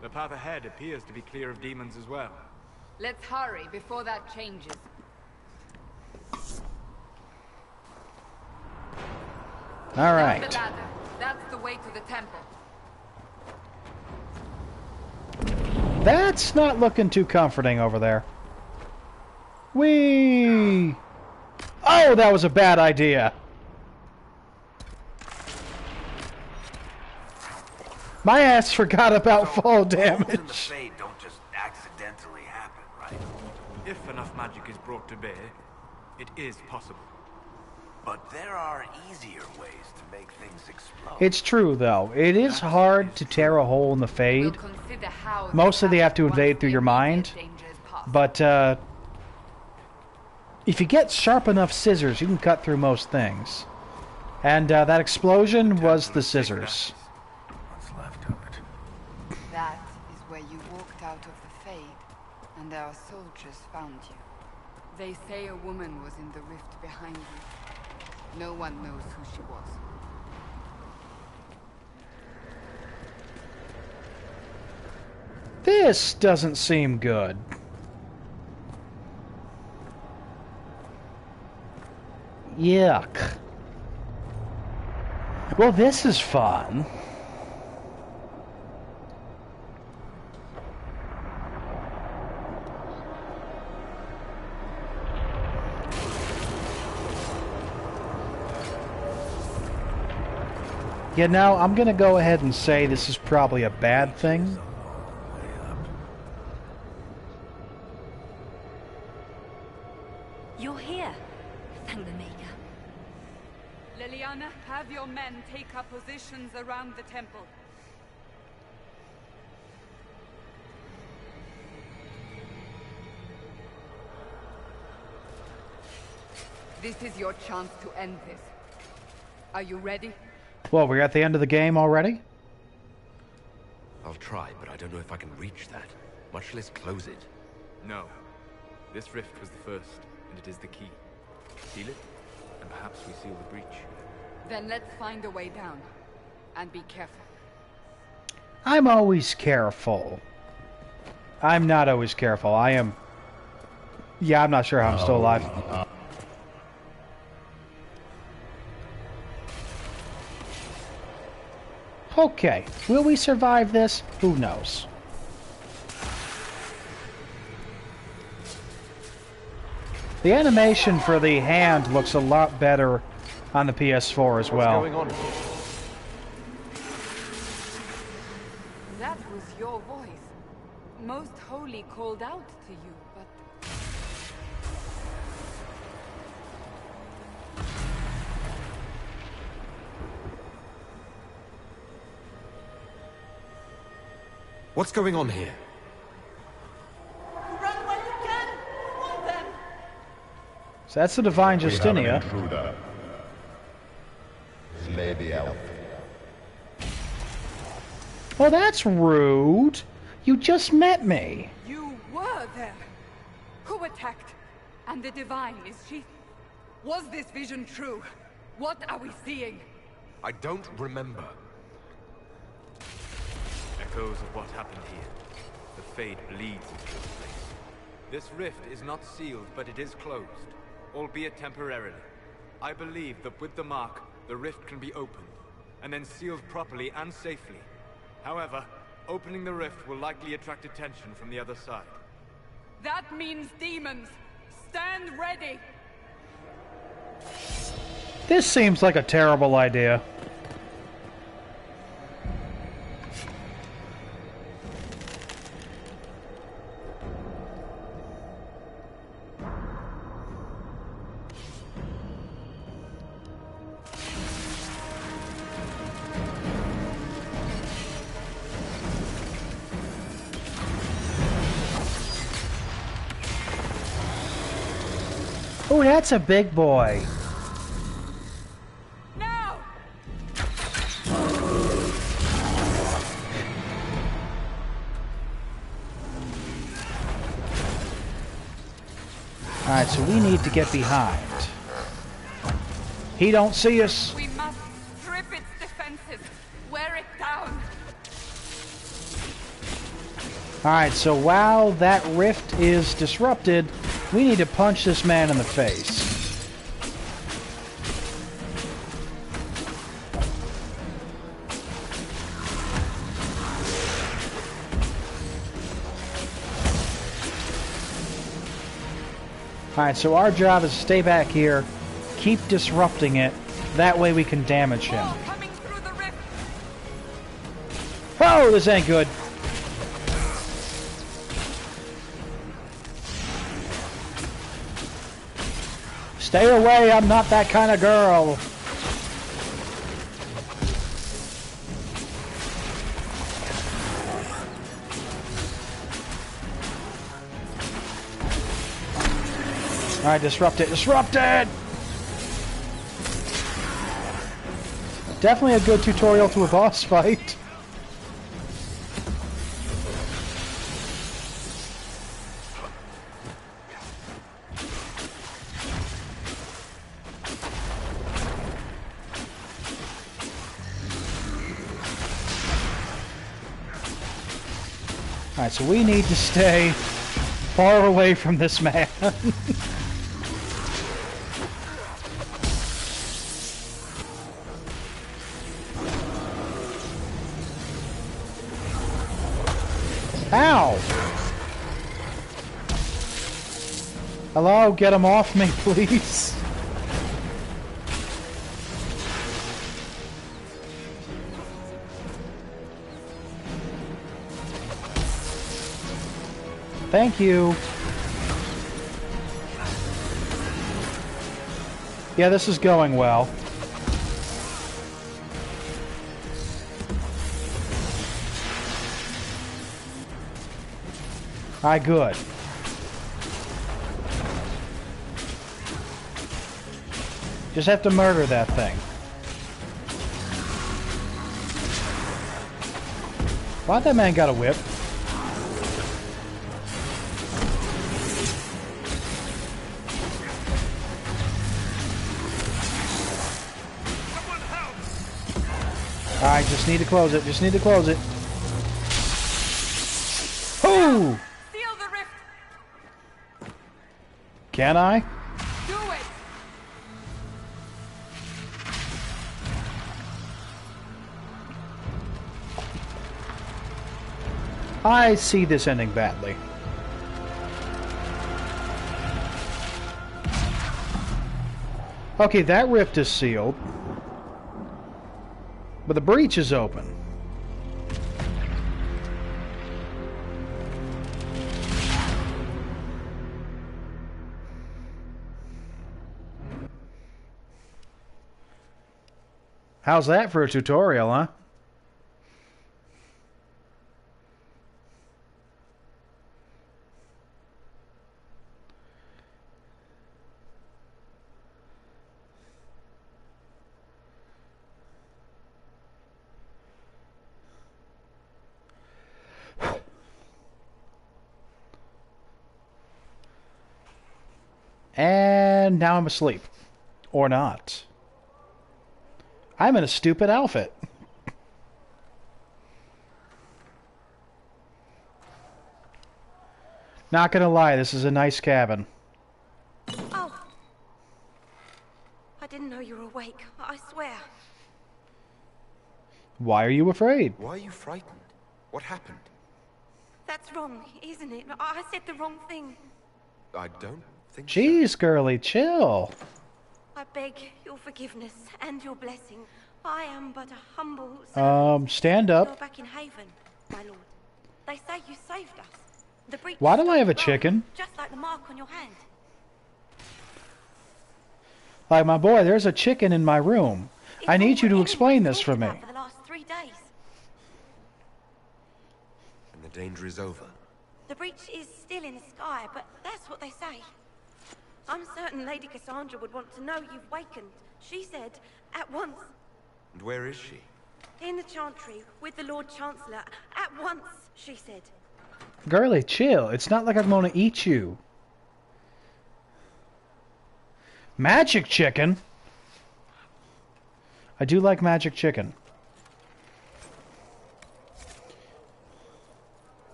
The path ahead appears to be clear of demons as well. Let's hurry before that changes. All Down right. the ladder. That's the way to the temple. That's not looking too comforting over there. Whee! Oh, that was a bad idea. My ass forgot about fall Holes in the damage. Fade don't just accidentally happen, right? If enough magic is brought to bear, it is possible. But there are easier ways to make things explode. It's true, though. It is hard to tear a hole in the Fade. We'll consider how Mostly they have to once invade through the your mind. immediate danger is past. But, if you get sharp enough scissors, you can cut through most things. And, that explosion was the scissors. What's left of it? That is where you walked out of the Fade, and our soldiers found you. They say a woman was in the rift behind you. No one knows who she was. This doesn't seem good. Yuck. Well, this is fun. Yeah, now I'm gonna go ahead and say this is probably a bad thing. You're here. Thank the Maker. Liliana, have your men take up positions around the temple. This is your chance to end this. Are you ready? Well, we're at the end of the game already? I'll try, but I don't know if I can reach that, much less close it. No. This rift was the first, and it is the key. Seal it, and perhaps we seal the breach. Then let's find a way down. And be careful. I'm always careful. I'm not always careful. I am... Yeah, I'm not sure how I'm still alive. Okay, will we survive this? Who knows? The animation for the hand looks a lot better on the PS4 as well. What's going on here? That was your voice. Most Holy called out to you, but... What's going on here? Run while you can! Want them! So that's the Divine We have Justinia. an intruder. Slay the elf. Well, that's rude. You just met me. You were there! Who attacked? And the Divine, is she... Was this vision true? What are we seeing? I don't remember. Echoes of what happened here. The Fade bleeds into this place. This rift is not sealed, but it is closed, albeit temporarily. I believe that with the mark, the rift can be opened, and then sealed properly and safely. However, opening the rift will likely attract attention from the other side. That means demons! Stand ready! This seems like a terrible idea. Oh, that's a big boy. Now! Alright, so we need to get behind. He don't see us. We must strip its defenses. Wear it down. Alright, so while that rift is disrupted, we need to punch this man in the face. Alright, so our job is to stay back here, keep disrupting it, that way we can damage him. Coming through the rift. Oh, this ain't good. Stay away, I'm not that kind of girl. Alright, disrupt it, disrupt it! Definitely a good tutorial to a boss fight. Alright, so we need to stay far away from this man. Ow! Hello, get him off me, please. Thank you. Yeah, this is going well. Alright, good. Just have to murder that thing. Why'd that man got a whip? Alright, just need to close it. Just need to close it. Ooh! Seal the rift. Can I? Do it. I see this ending badly. Okay, that rift is sealed. But the breach is open. How's that for a tutorial, huh? And now I'm asleep. Or not. I'm in a stupid outfit. Not gonna lie, this is a nice cabin. Oh. I didn't know you were awake. I swear. Why are you afraid? Why are you frightened? What happened? That's wrong, isn't it? I said the wrong thing. I don't think Jeez, girly, chill. I beg your forgiveness and your blessing. I am but a humble servant. Stand You're up. back in Haven, my lord. They say you saved us. The breach Why do I stopped have a growing, chicken? Just like the mark on your hand. Like, my boy, there's a chicken in my room. It's I all need you to anyone's explain this talked for me. about For the last 3 days. And the danger is over. The breach is still in the sky, but that's what they say. I'm certain Lady Cassandra would want to know you've wakened. She said, at once. And where is she? In the Chantry, with the Lord Chancellor. At once, she said. Girly, chill. It's not like I'm gonna eat you. Magic chicken? I do like magic chicken.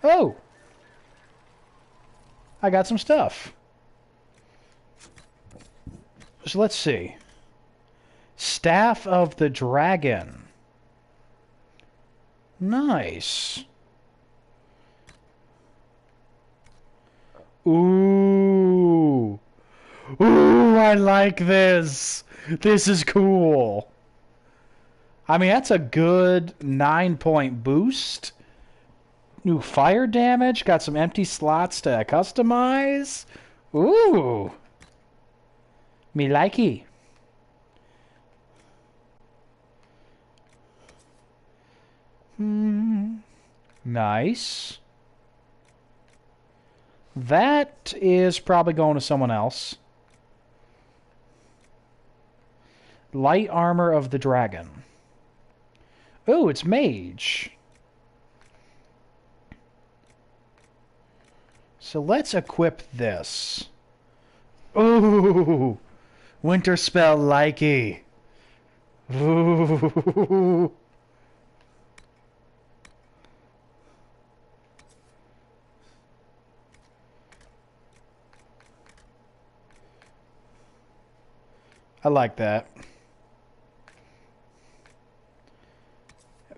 Oh! I got some stuff. So let's see. Staff of the Dragon. Nice. Ooh. Ooh, I like this. This is cool. I mean, that's a good 9-point boost. New fire damage. Got some empty slots to customize. Ooh. Me likey. Nice. That is probably going to someone else. Light armor of the dragon. Oh, it's mage. So let's equip this. Ooh, Winterspell likey. Ooh. I like that.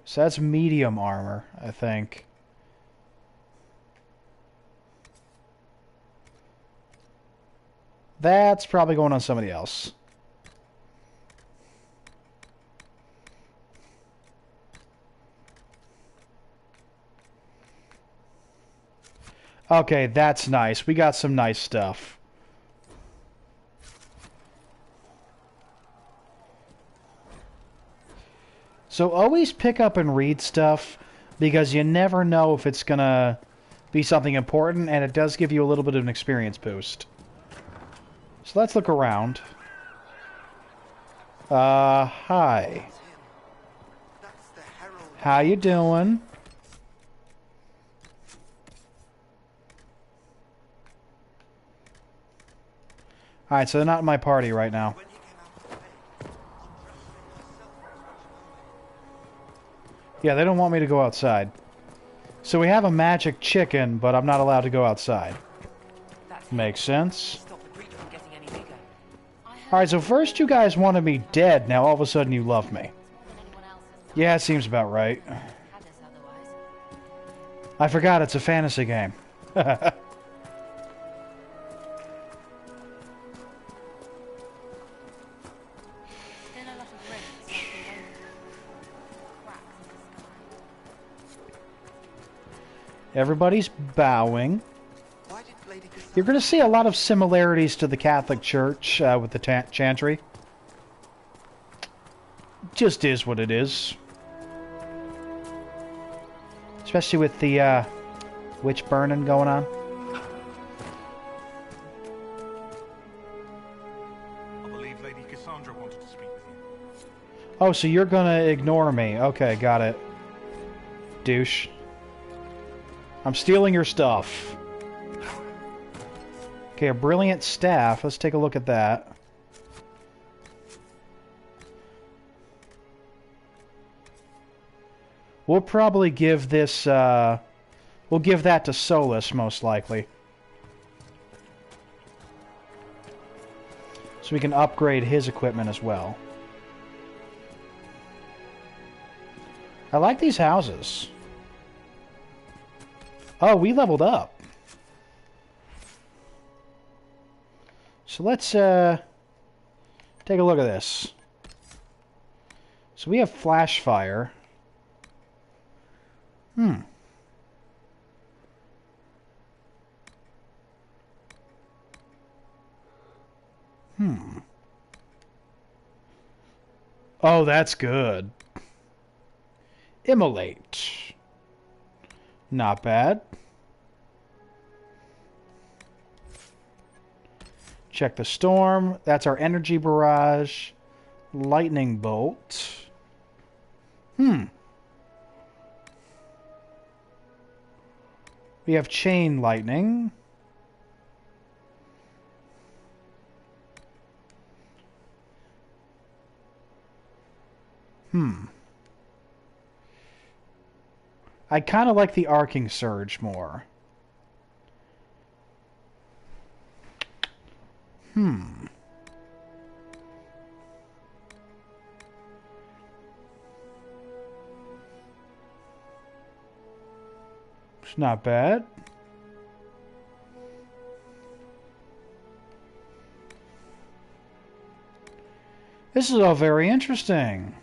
So that's medium armor, I think. That's probably going on somebody else. Okay, that's nice. We got some nice stuff. So always pick up and read stuff, because you never know if it's gonna be something important, and it does give you a little bit of an experience boost. So let's look around. Hi. How you doing? Alright, so they're not in my party right now. Yeah, they don't want me to go outside. So we have a magic chicken, but I'm not allowed to go outside. Makes sense. Alright, so first you guys wanted me dead, now all of a sudden you love me. Yeah, it seems about right. I forgot it's a fantasy game. Everybody's bowing. You're going to see a lot of similarities to the Catholic Church with the chantry. Just is what it is. Especially with the witch burning going on. I believe Lady Cassandra wanted to speak with you. Oh, so you're going to ignore me. Okay, got it. Douche. I'm stealing your stuff. Okay, a brilliant staff. Let's take a look at that. We'll probably give this, we'll give that to Solus, most likely. So we can upgrade his equipment as well. I like these houses. Oh, we leveled up. So let's take a look at this. So we have flash fire. Oh, that's good. Immolate. Not bad. Check the storm. That's our energy barrage. Lightning bolt. We have chain lightning. I kind of like the arcing surge more. It's not bad. This is all very interesting.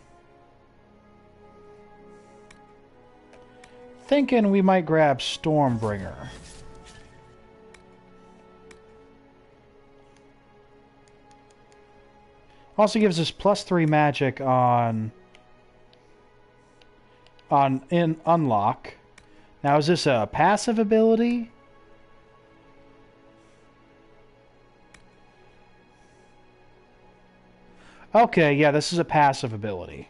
Thinking we might grab Stormbringer. Also gives us +3 magic on in unlock. Now is this a passive ability? Okay, yeah, this is a passive ability.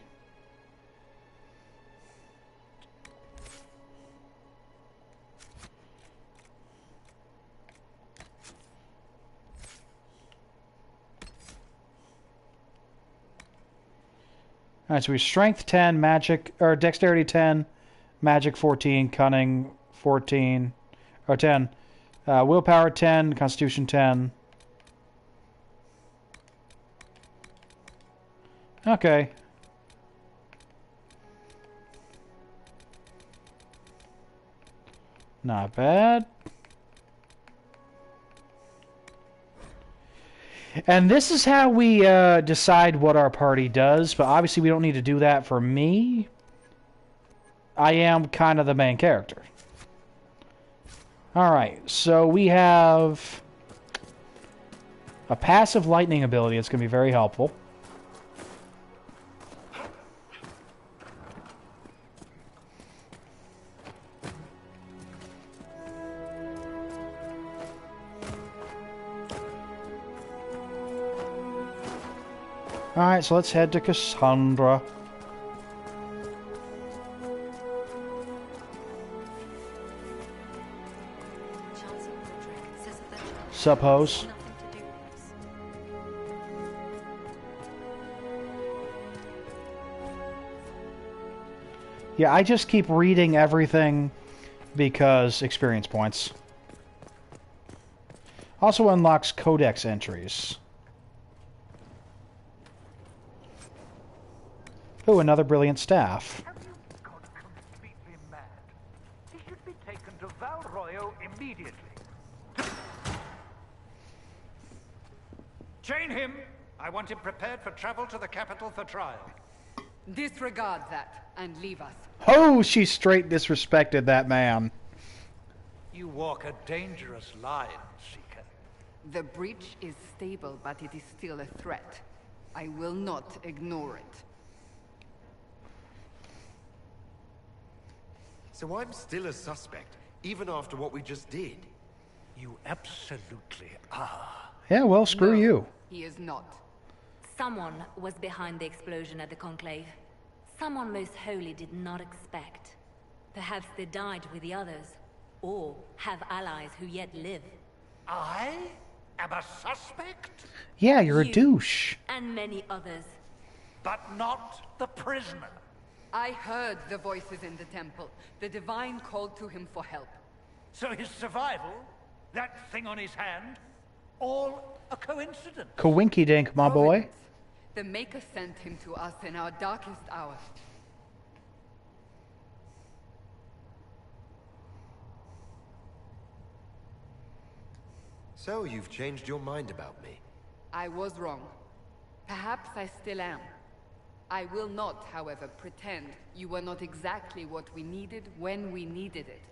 Alright, so we strength 10, magic, or dexterity 10, magic 14, cunning 14, or 10, willpower 10, constitution 10. Okay. Not bad. And this is how we decide what our party does, but obviously we don't need to do that for me. I am kind of the main character. Alright, so we have a passive lightning ability that's going to be very helpful. Alright, so let's head to Cassandra. Suppose. Yeah, I just keep reading everything because experience points. Also unlocks codex entries. Oh, another brilliant staff. Have you gone completely mad? He should be taken to Val Royo immediately. Chain him! I want him prepared for travel to the capital for trial. Disregard that and leave us. Oh, she straight disrespected that man. You walk a dangerous line, Seeker. The breach is stable, but it is still a threat. I will not ignore it. So I'm still a suspect, even after what we just did. You absolutely are. Yeah, well, screw No, you. He is not. Someone was behind the explosion at the Conclave. Someone most holy did not expect. Perhaps they died with the others, or have allies who yet live. I am a suspect? Yeah, you're a You douche. and many others. But not the prisoner. I heard the voices in the temple. The Divine called to him for help. So his survival, that thing on his hand, all a coincidence. Coinky dink, my boy. Providence. The Maker sent him to us in our darkest hour. So you've changed your mind about me. I was wrong. Perhaps I still am. I will not, however, pretend you were not exactly what we needed when we needed it.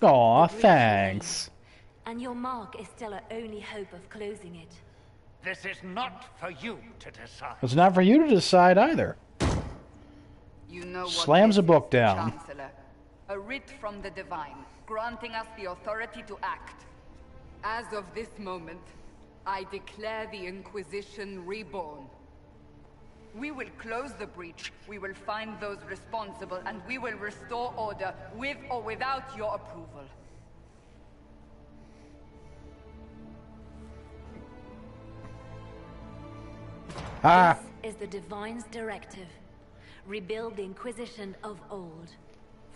Aw, The breach thanks. remains, and your mark is still our only hope of closing it. This is not for you to decide. It's not for you to decide either. You know what Slams this a book is, down. Chancellor. A writ from the Divine, granting us the authority to act. As of this moment, I declare the Inquisition reborn. We will close the breach, we will find those responsible, and we will restore order, with or without your approval. Ah, This is the Divine's directive. Rebuild the Inquisition of old.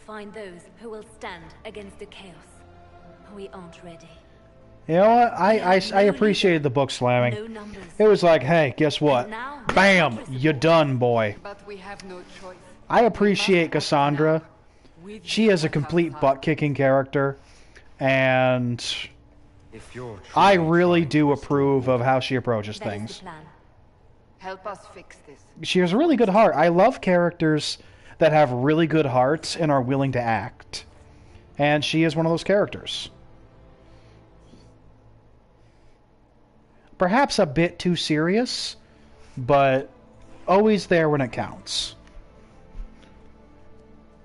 Find those who will stand against the chaos. We aren't ready. You know what? I appreciated the book slamming. It was like, hey, guess what? Bam! You're done, boy. But we have no choice. I appreciate Cassandra. She is a complete butt-kicking character. And I really do approve of how she approaches things. Help us fix this. She has a really good heart. I love characters that have really good hearts and are willing to act. And she is one of those characters. Perhaps a bit too serious, but always there when it counts.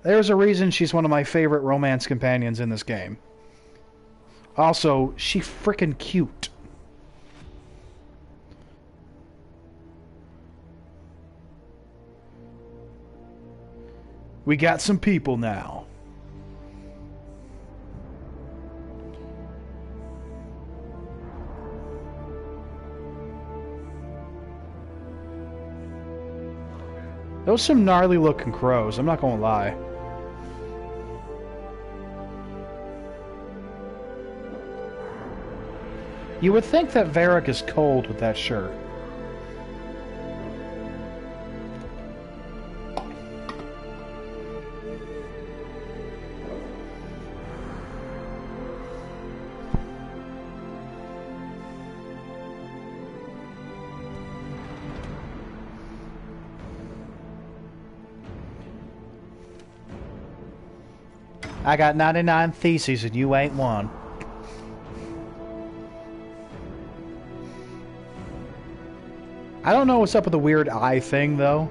There's a reason she's one of my favorite romance companions in this game. Also, she's frickin' cute. We got some people now. Those are some gnarly looking crows, I'm not gonna lie. You would think that Varric is cold with that shirt. I got 99 theses and you ain't one. I don't know what's up with the weird eye thing, though.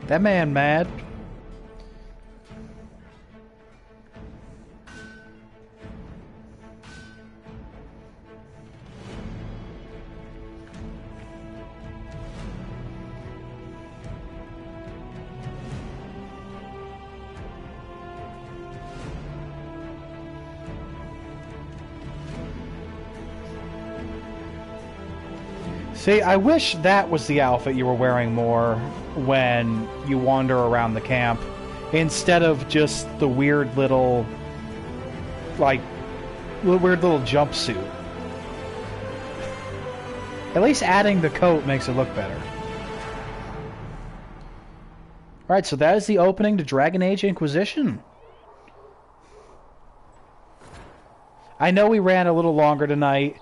That man mad. See, I wish that was the outfit you were wearing more when you wander around the camp, instead of just the weird little, like, weird little jumpsuit. At least adding the coat makes it look better. Alright, so that is the opening to Dragon Age Inquisition. I know we ran a little longer tonight.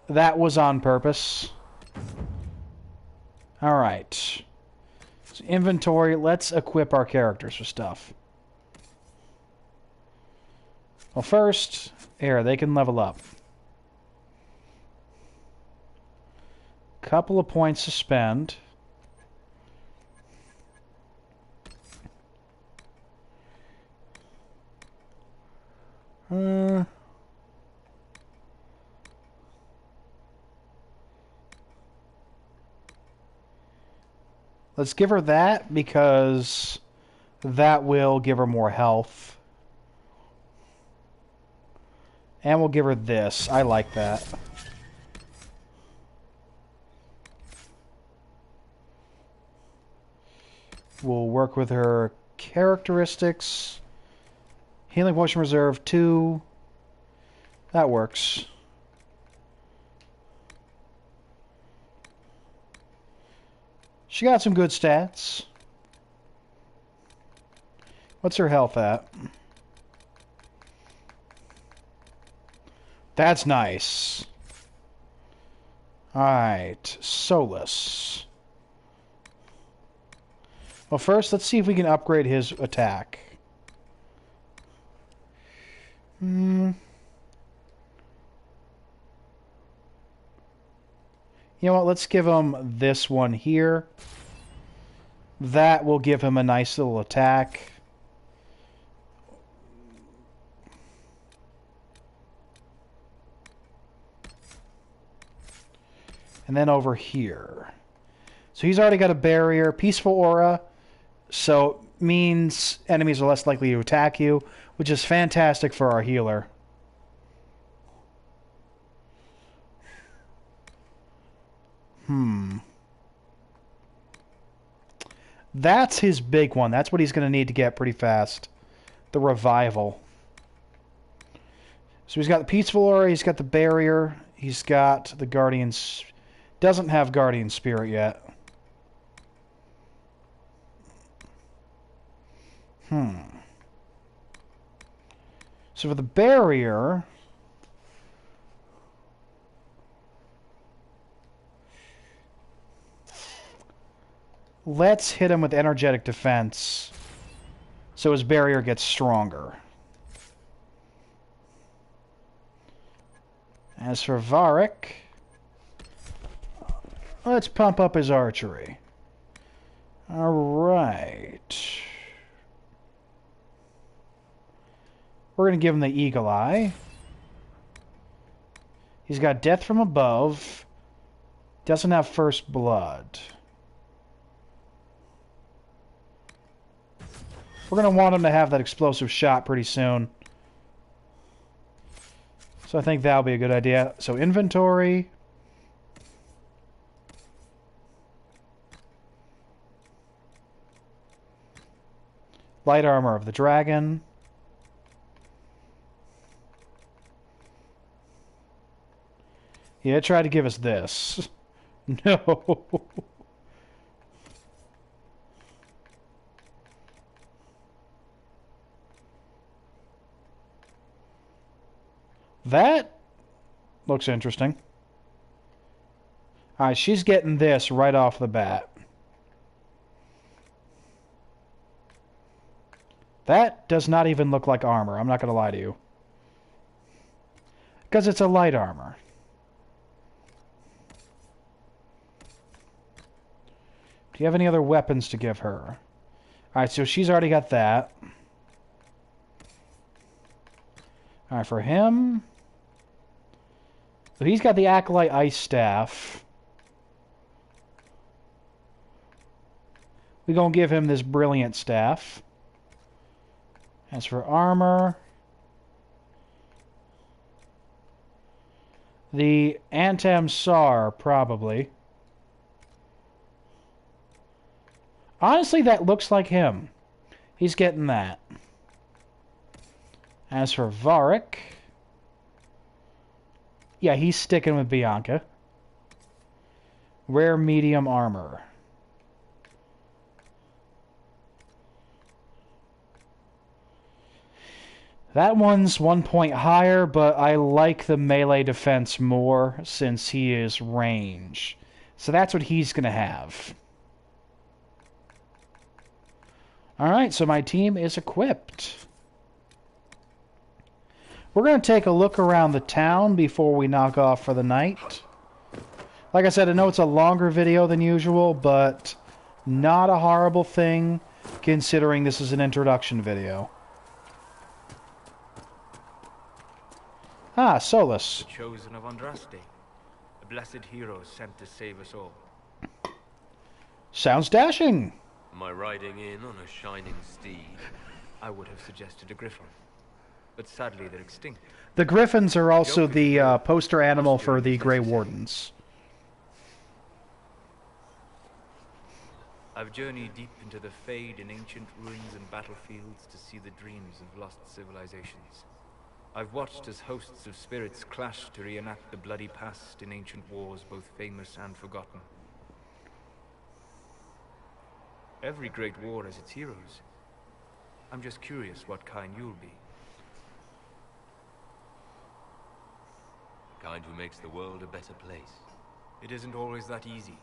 That was on purpose. Alright. So inventory, let's equip our characters for stuff. Well, first, here, they can level up. Couple of points to spend. Let's give her that, because that will give her more health. And we'll give her this. I like that. We'll work with her characteristics. Healing Potion Reserve 2. That works. She got some good stats. What's her health at? That's nice. Alright, Solus. Well, first, let's see if we can upgrade his attack. You know what, let's give him this one here. That will give him a nice little attack. And then over here. So he's already got a barrier. Peaceful aura. So means enemies are less likely to attack you, which is fantastic for our healer. That's his big one. That's what he's going to need to get pretty fast. The revival. So he's got the peaceful aura, he's got the barrier, he's got the guardian's... Doesn't have guardian spirit yet. So for the barrier... Let's hit him with energetic defense so his barrier gets stronger. As for Varric, let's pump up his archery. Alright. We're going to give him the Eagle Eye. He's got Death from Above. Doesn't have First Blood. We're going to want him to have that explosive shot pretty soon. So I think that'll be a good idea. So inventory. Light armor of the dragon. Yeah, try to give us this. No. That looks interesting. Alright, she's getting this right off the bat. That does not even look like armor, I'm not going to lie to you. Because it's a light armor. Do you have any other weapons to give her? Alright, so she's already got that. Alright, for him... So he's got the Acolyte Ice Staff. We're going to give him this Brilliant Staff. As for armor... The Antam Sar, probably. Honestly, that looks like him. He's getting that. As for Varric... Yeah, he's sticking with Bianca. Rare medium armor. That one's 1 point higher, but I like the melee defense more since he is range. So that's what he's going to have. Alright, so my team is equipped. We're going to take a look around the town before we knock off for the night. Like I said, I know it's a longer video than usual, but not a horrible thing considering this is an introduction video. Ah, Solus. The chosen of Andraste, a blessed hero sent to save us all. Sounds dashing. Am I riding in on a shining steed? I would have suggested a griffin, but sadly they're extinct. The griffins are also the poster animal for the Grey Wardens. I've journeyed deep into the Fade in ancient ruins and battlefields to see the dreams of lost civilizations. I've watched as hosts of spirits clash to reenact the bloody past in ancient wars, both famous and forgotten. Every great war has its heroes. I'm just curious what kind you'll be. The kind who makes the world a better place. It isn't always that easy.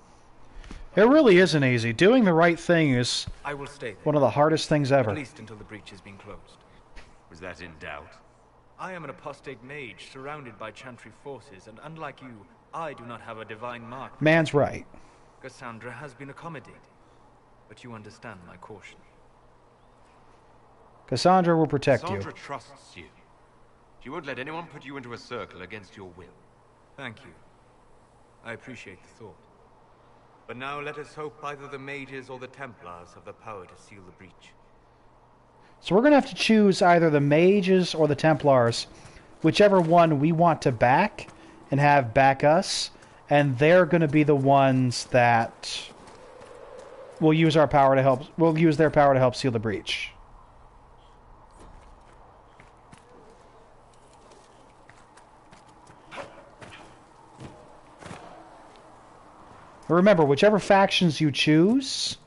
It really isn't easy. Doing the right thing is I will stay there, one of the hardest things ever. at least until the breach has been closed. Was that in doubt? I am an apostate mage surrounded by Chantry forces, and unlike you, I do not have a divine mark. Man's right. Cassandra has been accommodating, but you understand my caution. Cassandra will protect you. Cassandra trusts you. She won't let anyone put you into a circle against your will. Thank you. I appreciate the thought. But now let us hope either the mages or the Templars have the power to seal the breach. So we're going to have to choose either the mages or the Templars, whichever one we want to back and have back us, and they're going to be the ones that we'll use our power to help. We'll use their power to help seal the breach. Remember, whichever factions you choose,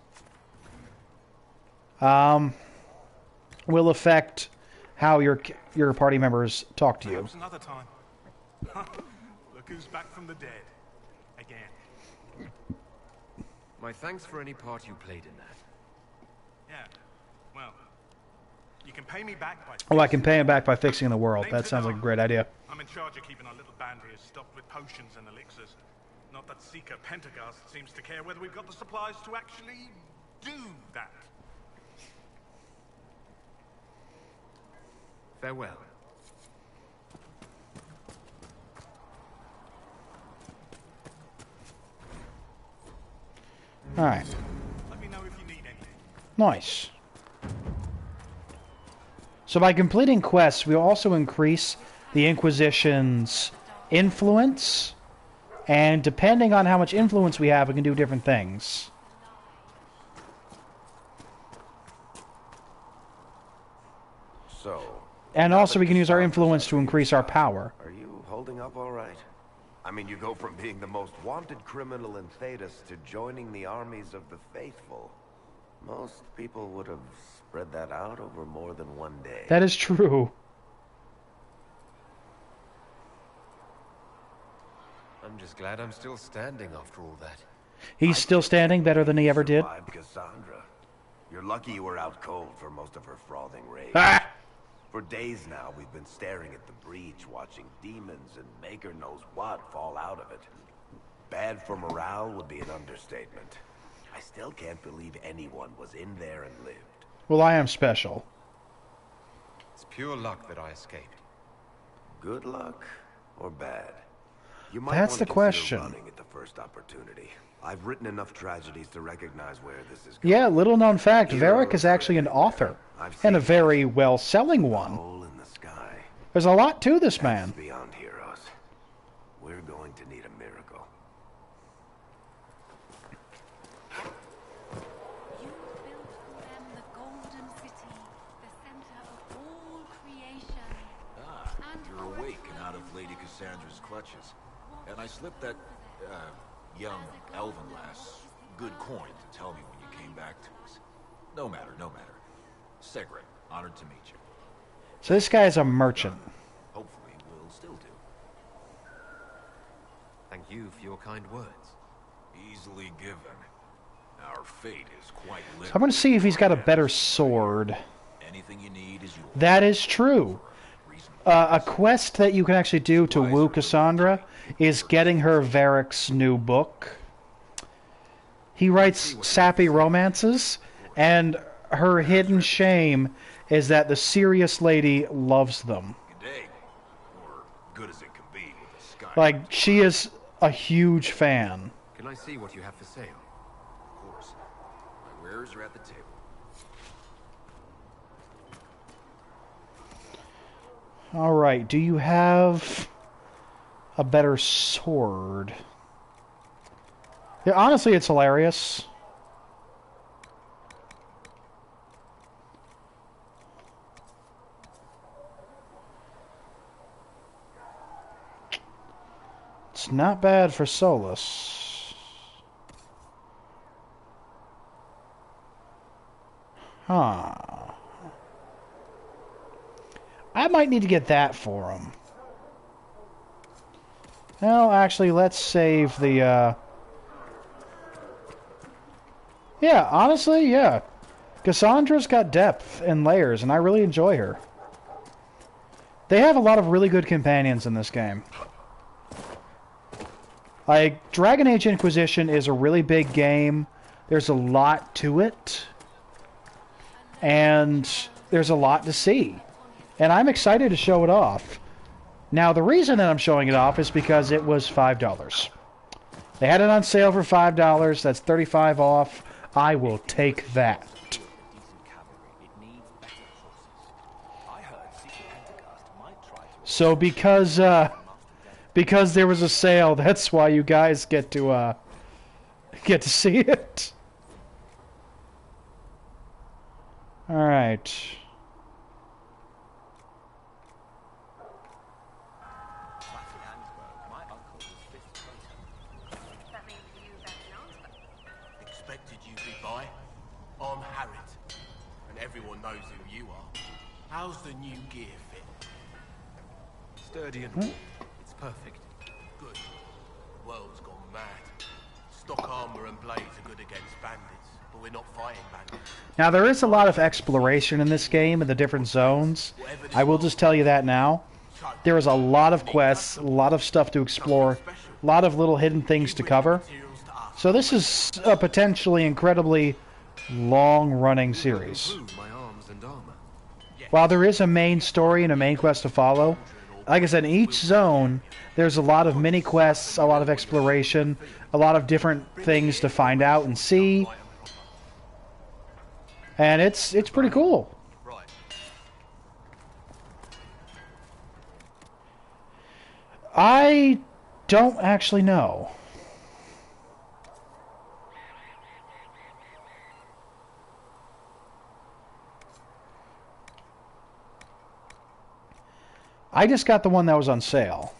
will affect how your party members talk to you. Perhaps another time. Look who's back from the dead. Again. My thanks for any part you played in that. Yeah. Well, you can pay me back by... Oh, I can pay him back by fixing the world. That sounds like a great idea. I'm in charge of keeping our little band here stocked with potions and elixirs. Not that Seeker Pentagast seems to care whether we've got the supplies to actually do that. Farewell. Alright. Let me know if you need anything. Nice. So by completing quests, we also increase the Inquisition's influence, and depending on how much influence we have, we can do different things. So... And also we can use our influence to increase our power. Are you holding up all right? I mean, you go from being the most wanted criminal in Thedas to joining the armies of the faithful. Most people would have spread that out over more than one day. That is true. I'm just glad I'm still standing after all that. He's still standing better than he ever did. Cassandra. You're lucky you were out cold for most of her frothing rage. Ah! For days now, we've been staring at the breach, watching demons and maker knows what fall out of it. Bad for morale would be an understatement. I still can't believe anyone was in there and lived. Well, I am special. It's pure luck that I escaped. Good luck or bad? You might That's want the to question. consider running at the first opportunity. I've written enough tragedies to recognize where this is going. Yeah, little known fact, Varric is actually an author, and a very well-selling one. Hole in the sky. There's a lot to this man. Beyond heroes. We're going to need a miracle. You built for them the golden city, the center of all creation. Ah, you're awake and out of Lady Cassandra's clutches. And I slipped that, young elven lass good coin to tell me when you came back to us. No matter, no matter. Segre, honored to meet you. So this guy's a merchant. Hopefully we'll still do. Thank you for your kind words. Easily given. Our fate is quite literal. So I'm going to see if he's got a better sword. Anything you need is yours. That is true. A quest that you can actually do to woo Cassandra is getting her Varric's new book. He writes sappy romances, and her hidden shame is that the serious lady loves them. Good day. Or good as it can be with the sky. Like, she is a huge fan. Can I see what you have for sale? Of course. My wares are at the table. Alright, do you have a better sword? Yeah, honestly, it's hilarious. It's not bad for Solus. Huh. I might need to get that for him. Well, actually, let's save the, Yeah, honestly, yeah. Cassandra's got depth and layers, and I really enjoy her. They have a lot of really good companions in this game. Like, Dragon Age Inquisition is a really big game. There's a lot to it. And there's a lot to see. And I'm excited to show it off. Now, the reason that I'm showing it off is because it was $5. They had it on sale for $5. That's $35 off. I will take that. So because there was a sale, that's why you guys get to see it. Alright. Expected you'd be by. I'm Harriet, and everyone knows who you are. How's the new gear fit? Sturdy and warm. It's perfect. Good. The world's gone mad. Stock armor and blades are good against bandits, but we're not fighting bandits. Now, there is a lot of exploration in this game in the different zones. I will just tell you that now. There is a lot of quests, a lot of stuff to explore, a lot of little hidden things to cover. So this is a potentially incredibly long-running series. While there is a main story and a main quest to follow, like I said, in each zone, there's a lot of mini-quests, a lot of exploration, a lot of different things to find out and see. And it's pretty cool. I don't actually know. I just got the one that was on sale.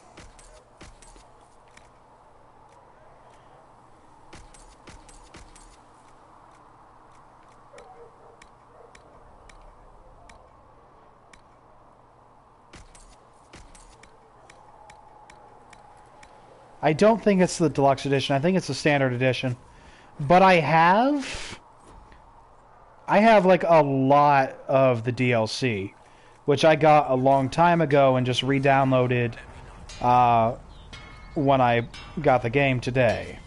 I don't think it's the deluxe edition. I think it's the standard edition. But I have like a lot of the DLC, which I got a long time ago and just re-downloaded when I got the game today.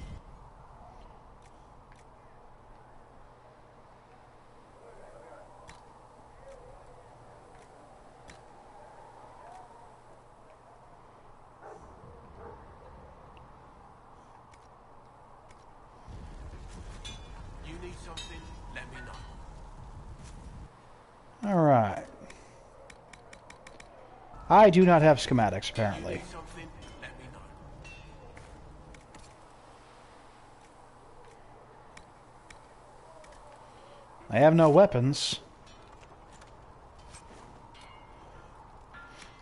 Alright. I do not have schematics, apparently. I have no weapons.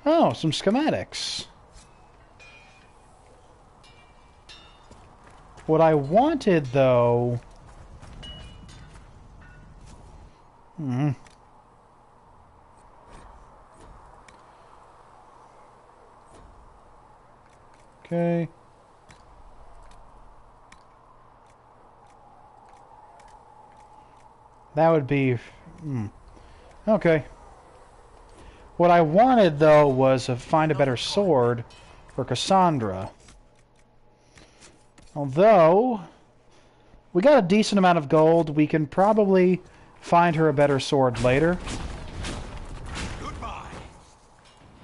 Oh, some schematics. What I wanted, though... Okay. That would be... Okay. What I wanted, though, was to find a better sword for Cassandra. Although, we got a decent amount of gold. We can probably find her a better sword later.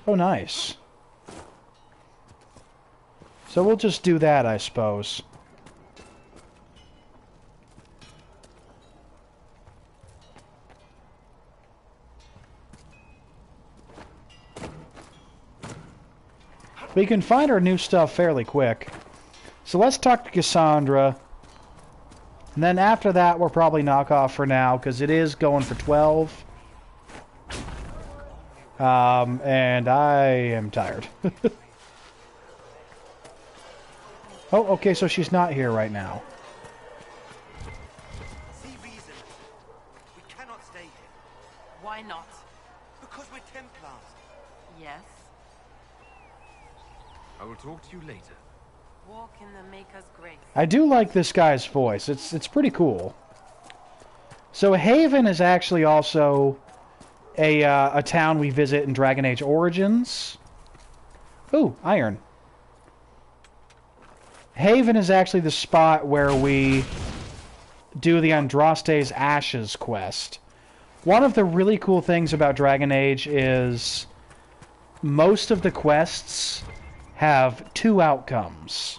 Oh, nice. So we'll just do that, I suppose. We can find our new stuff fairly quick. So let's talk to Cassandra. And then after that, we'll probably knock off for now, because it is going for 12. And I am tired. Oh, okay, so she's not here right now. See reason. We cannot stay here. Why not? Because we're Templars. Yes. I will talk to you later. Walk in the Maker's grace. I do like this guy's voice. It's pretty cool. So Haven is actually also a town we visit in Dragon Age Origins. Ooh, iron. Haven is actually the spot where we do the Andraste's Ashes quest. One of the really cool things about Dragon Age is most of the quests have 2 outcomes,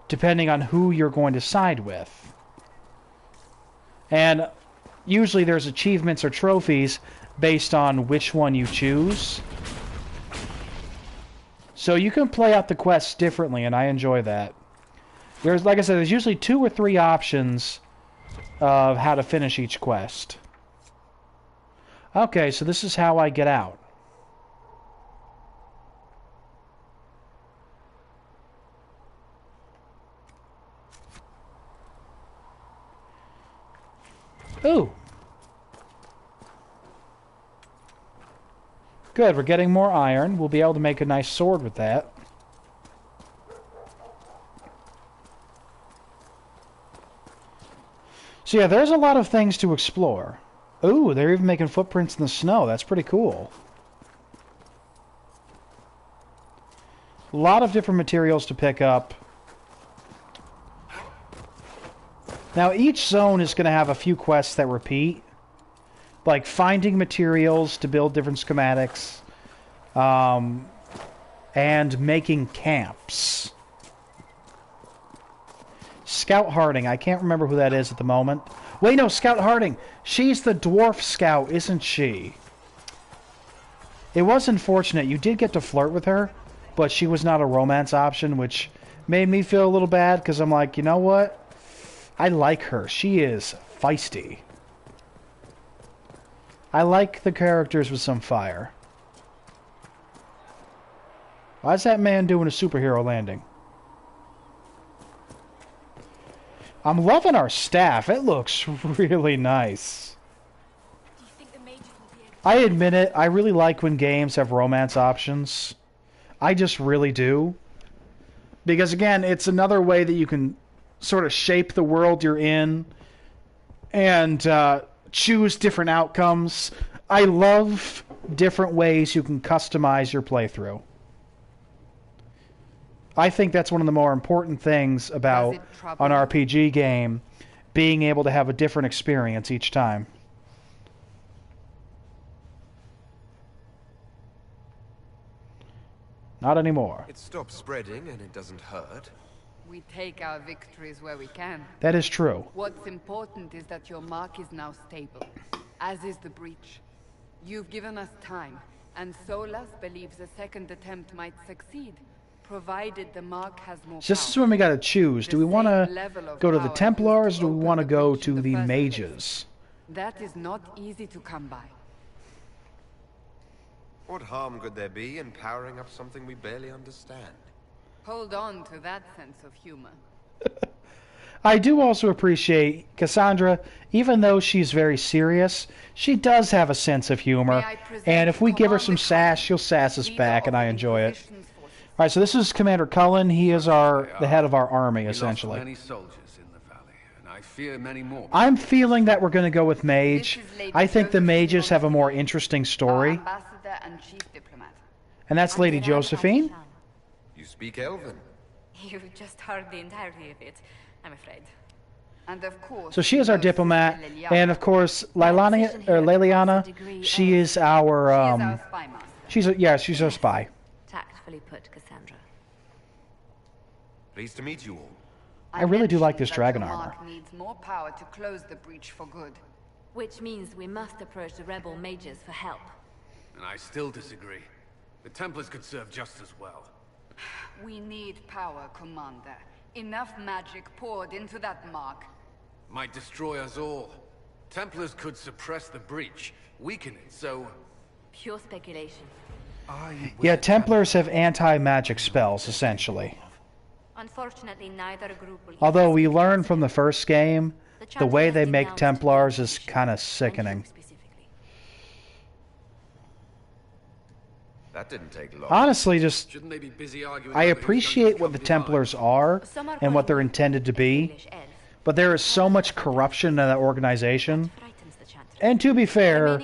depending on who you're going to side with. And usually there's achievements or trophies based on which one you choose. So you can play out the quests differently, and I enjoy that. There's, like I said, there's usually 2 or 3 options of how to finish each quest. Okay, so this is how I get out. Ooh. Good, we're getting more iron. We'll be able to make a nice sword with that. So yeah, there's a lot of things to explore. Ooh, they're even making footprints in the snow. That's pretty cool. A lot of different materials to pick up. Now, each zone is going to have a few quests that repeat. Like finding materials to build different schematics. And making camps. Scout Harding. I can't remember who that is at the moment. Wait, no, Scout Harding. She's the dwarf scout, isn't she? It was unfortunate. You did get to flirt with her, but she was not a romance option, which made me feel a little bad, because I'm like, you know what? I like her. She is feisty. I like the characters with some fire. Why is that man doing a superhero landing? I'm loving our staff. It looks really nice. I admit it, I really like when games have romance options. I just really do. Because again, it's another way that you can sort of shape the world you're in and choose different outcomes. I love different ways you can customize your playthrough. I think that's one of the more important things about an RPG game, being able to have a different experience each time. Not anymore. It stops spreading and it doesn't hurt. We take our victories where we can. That is true. What's important is that your mark is now stable, as is the breach. You've given us time, and Solas believes a second attempt might succeed, provided the mark has more So this is when we gotta choose. Do we want to go to the Templars, or do we want to go to the Mages? That is not easy to come by. What harm could there be in powering up something we barely understand? Hold on to that sense of humor. I do also appreciate Cassandra, even though she's very serious, she does have a sense of humor. And if we give her some sass, she'll sass us back, and I enjoy it. All right, so this is Commander Cullen. He is the head of our army, essentially. Many soldiers in the valley, and I fear many more. I'm feeling that we're going to go with Mage. I think the Mages have a more interesting story. And chief diplomat. And that's Lady Josephine. You speak Elven. You've just heard the entirety of it, I'm afraid. And of course, so she is our diplomat, and of course, Leliana, she is our she's our spy. Tactfully put, Cassandra. Pleased to meet you all. I really do like this dragon armor. Needs more power to close the breach for good. Which means we must approach the rebel mages for help. And I still disagree. The Templars could serve just as well. We need power, Commander. Enough magic poured into that mark. Might destroy us all. Templars could suppress the breach, weaken it, so... Pure speculation. Yeah, Templars have anti-magic spells, essentially. Unfortunately, neither group will... Although we learned from the first game, the way they make Templars is kind of sickening. That didn't take long. Honestly, just I appreciate what the Templars are and what they're intended to be, but there is so much corruption in that organization. And to be fair,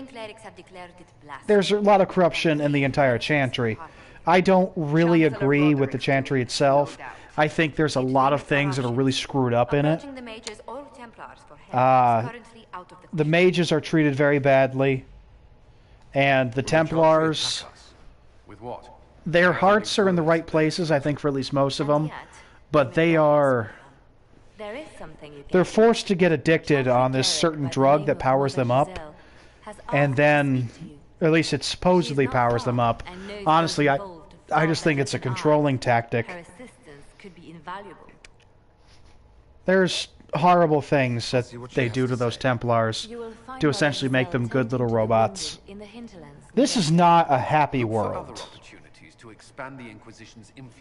there's a lot of corruption in the entire Chantry. I don't really agree with the Chantry itself. I think there's a lot of things that are really screwed up in it. The mages are treated very badly, and the Templars... With what? Their hearts are in the right places, I think, for at least most of them. But they are... They're forced to get addicted on this certain drug that powers them up. And then, at least it supposedly powers them up. Honestly, I just think it's a controlling tactic. There's horrible things that they do to those Templars to essentially make them good little robots. This is not a happy world.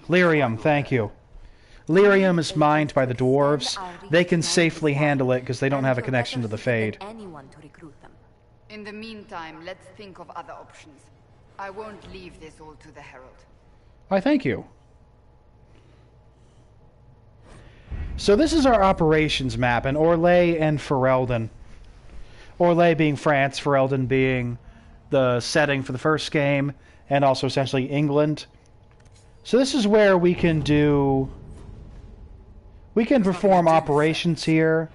Lyrium, thank you. Lyrium is mined by the dwarves. They can safely handle it because they don't have a connection to the Fade. In the meantime, let's think of other options. I won't leave this all to the Herald. Why, thank you. So this is our operations map, and Orlais and Ferelden. Orlais being France, Ferelden being the setting for the first game, and also essentially England. So this is where we can perform operations here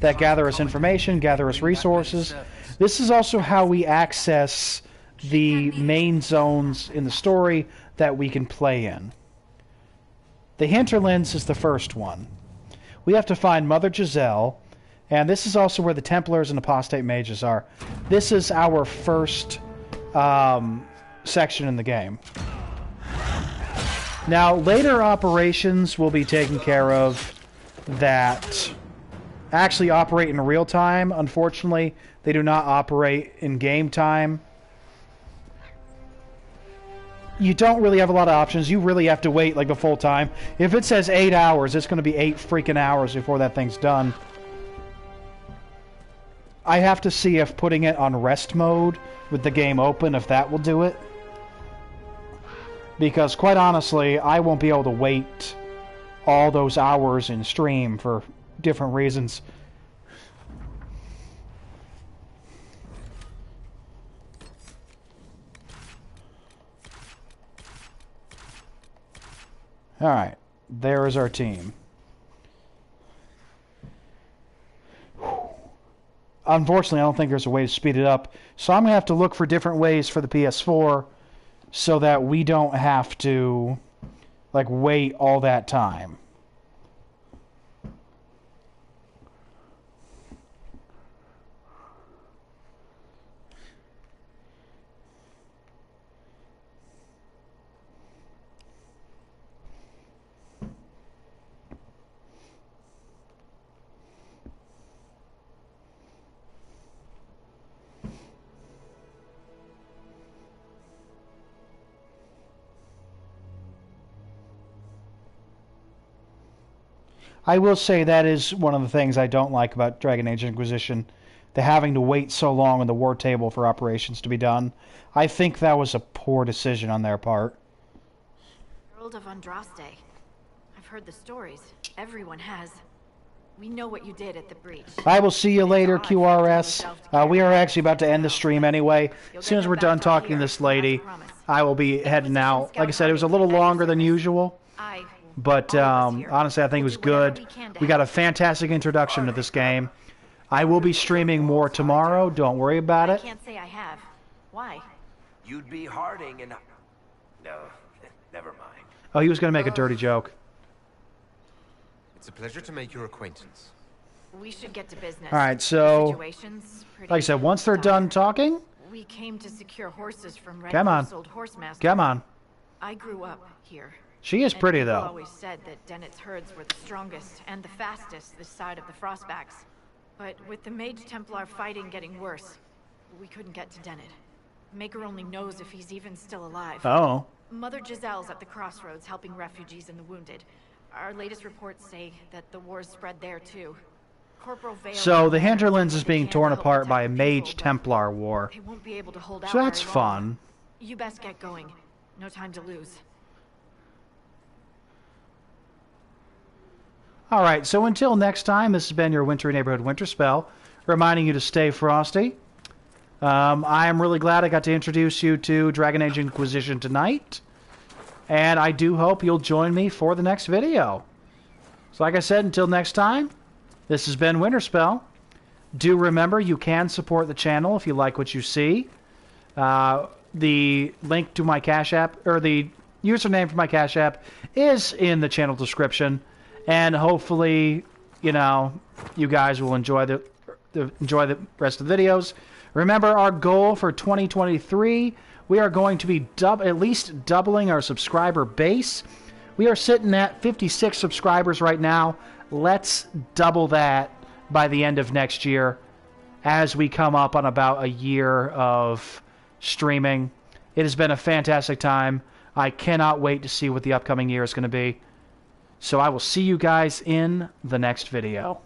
that gather us information, gather us resources. This is also how we access the main zones in the story that we can play in. The Hinterlands is the first one. We have to find Mother Giselle, and this is also where the Templars and Apostate Mages are. This is our first section in the game. Now, later operations will be taken care of that actually operate in real time. Unfortunately, they do not operate in game time. You don't really have a lot of options. You really have to wait like the full time. If it says 8 hours, it's going to be 8 freaking hours before that thing's done. I have to see if putting it on rest mode with the game open, if that will do it. Because quite honestly, I won't be able to wait all those hours in stream for different reasons. Alright, there is our team. Unfortunately, I don't think there's a way to speed it up, so I'm going to have to look for different ways for the PS4 so that we don't have to, like, wait all that time. I will say that is one of the things I don't like about Dragon Age Inquisition. The having to wait so long on the war table for operations to be done. I think that was a poor decision on their part. Herald of Andraste. I've heard the stories. Everyone has. We know what you did at the breach. I will see you later, QRS. We are actually about to end the stream anyway. As soon as we're done talking to this lady, I will be heading out. Like I said, it was a little longer than usual. But honestly, I think it was good. We got a fantastic introduction to this game. I will be streaming more tomorrow. Don't worry about it. I can't say I have. Why? You'd be Harding and... No, never mind. Oh, he was going to make a dirty joke. It's a pleasure to make your acquaintance. We should get to business. All right, so like I said, once they're done talking, we came to secure horses from come on, come on. I grew up here. She is pretty, though. People always said that Dennett's herds were the strongest and the fastest this side of the Frostbacks. But with the Mage Templar fighting getting worse, we couldn't get to Dennett. Maker only knows if he's even still alive. Oh. Mother Giselle's at the crossroads helping refugees and the wounded. Our latest reports say that the war's spread there, too. Corporal Vale... So the Hinterlands is being torn apart by a Mage Templar war. They won't be able to hold out so that's very fun. Long. You best get going. No time to lose. Alright, so until next time, this has been your Wintry Neighborhood Winterspell, reminding you to stay frosty. I am really glad I got to introduce you to Dragon Age Inquisition tonight, and I do hope you'll join me for the next video. So like I said, until next time, this has been Winterspell. Do remember, you can support the channel if you like what you see. The link to my Cash App, or the username for my Cash App, is in the channel description. And hopefully, you know, you guys will enjoy the rest of the videos. Remember, our goal for 2023, we are going to be at least doubling our subscriber base. We are sitting at 56 subscribers right now. Let's double that by the end of next year as we come up on about a year of streaming. It has been a fantastic time. I cannot wait to see what the upcoming year is going to be. So I will see you guys in the next video.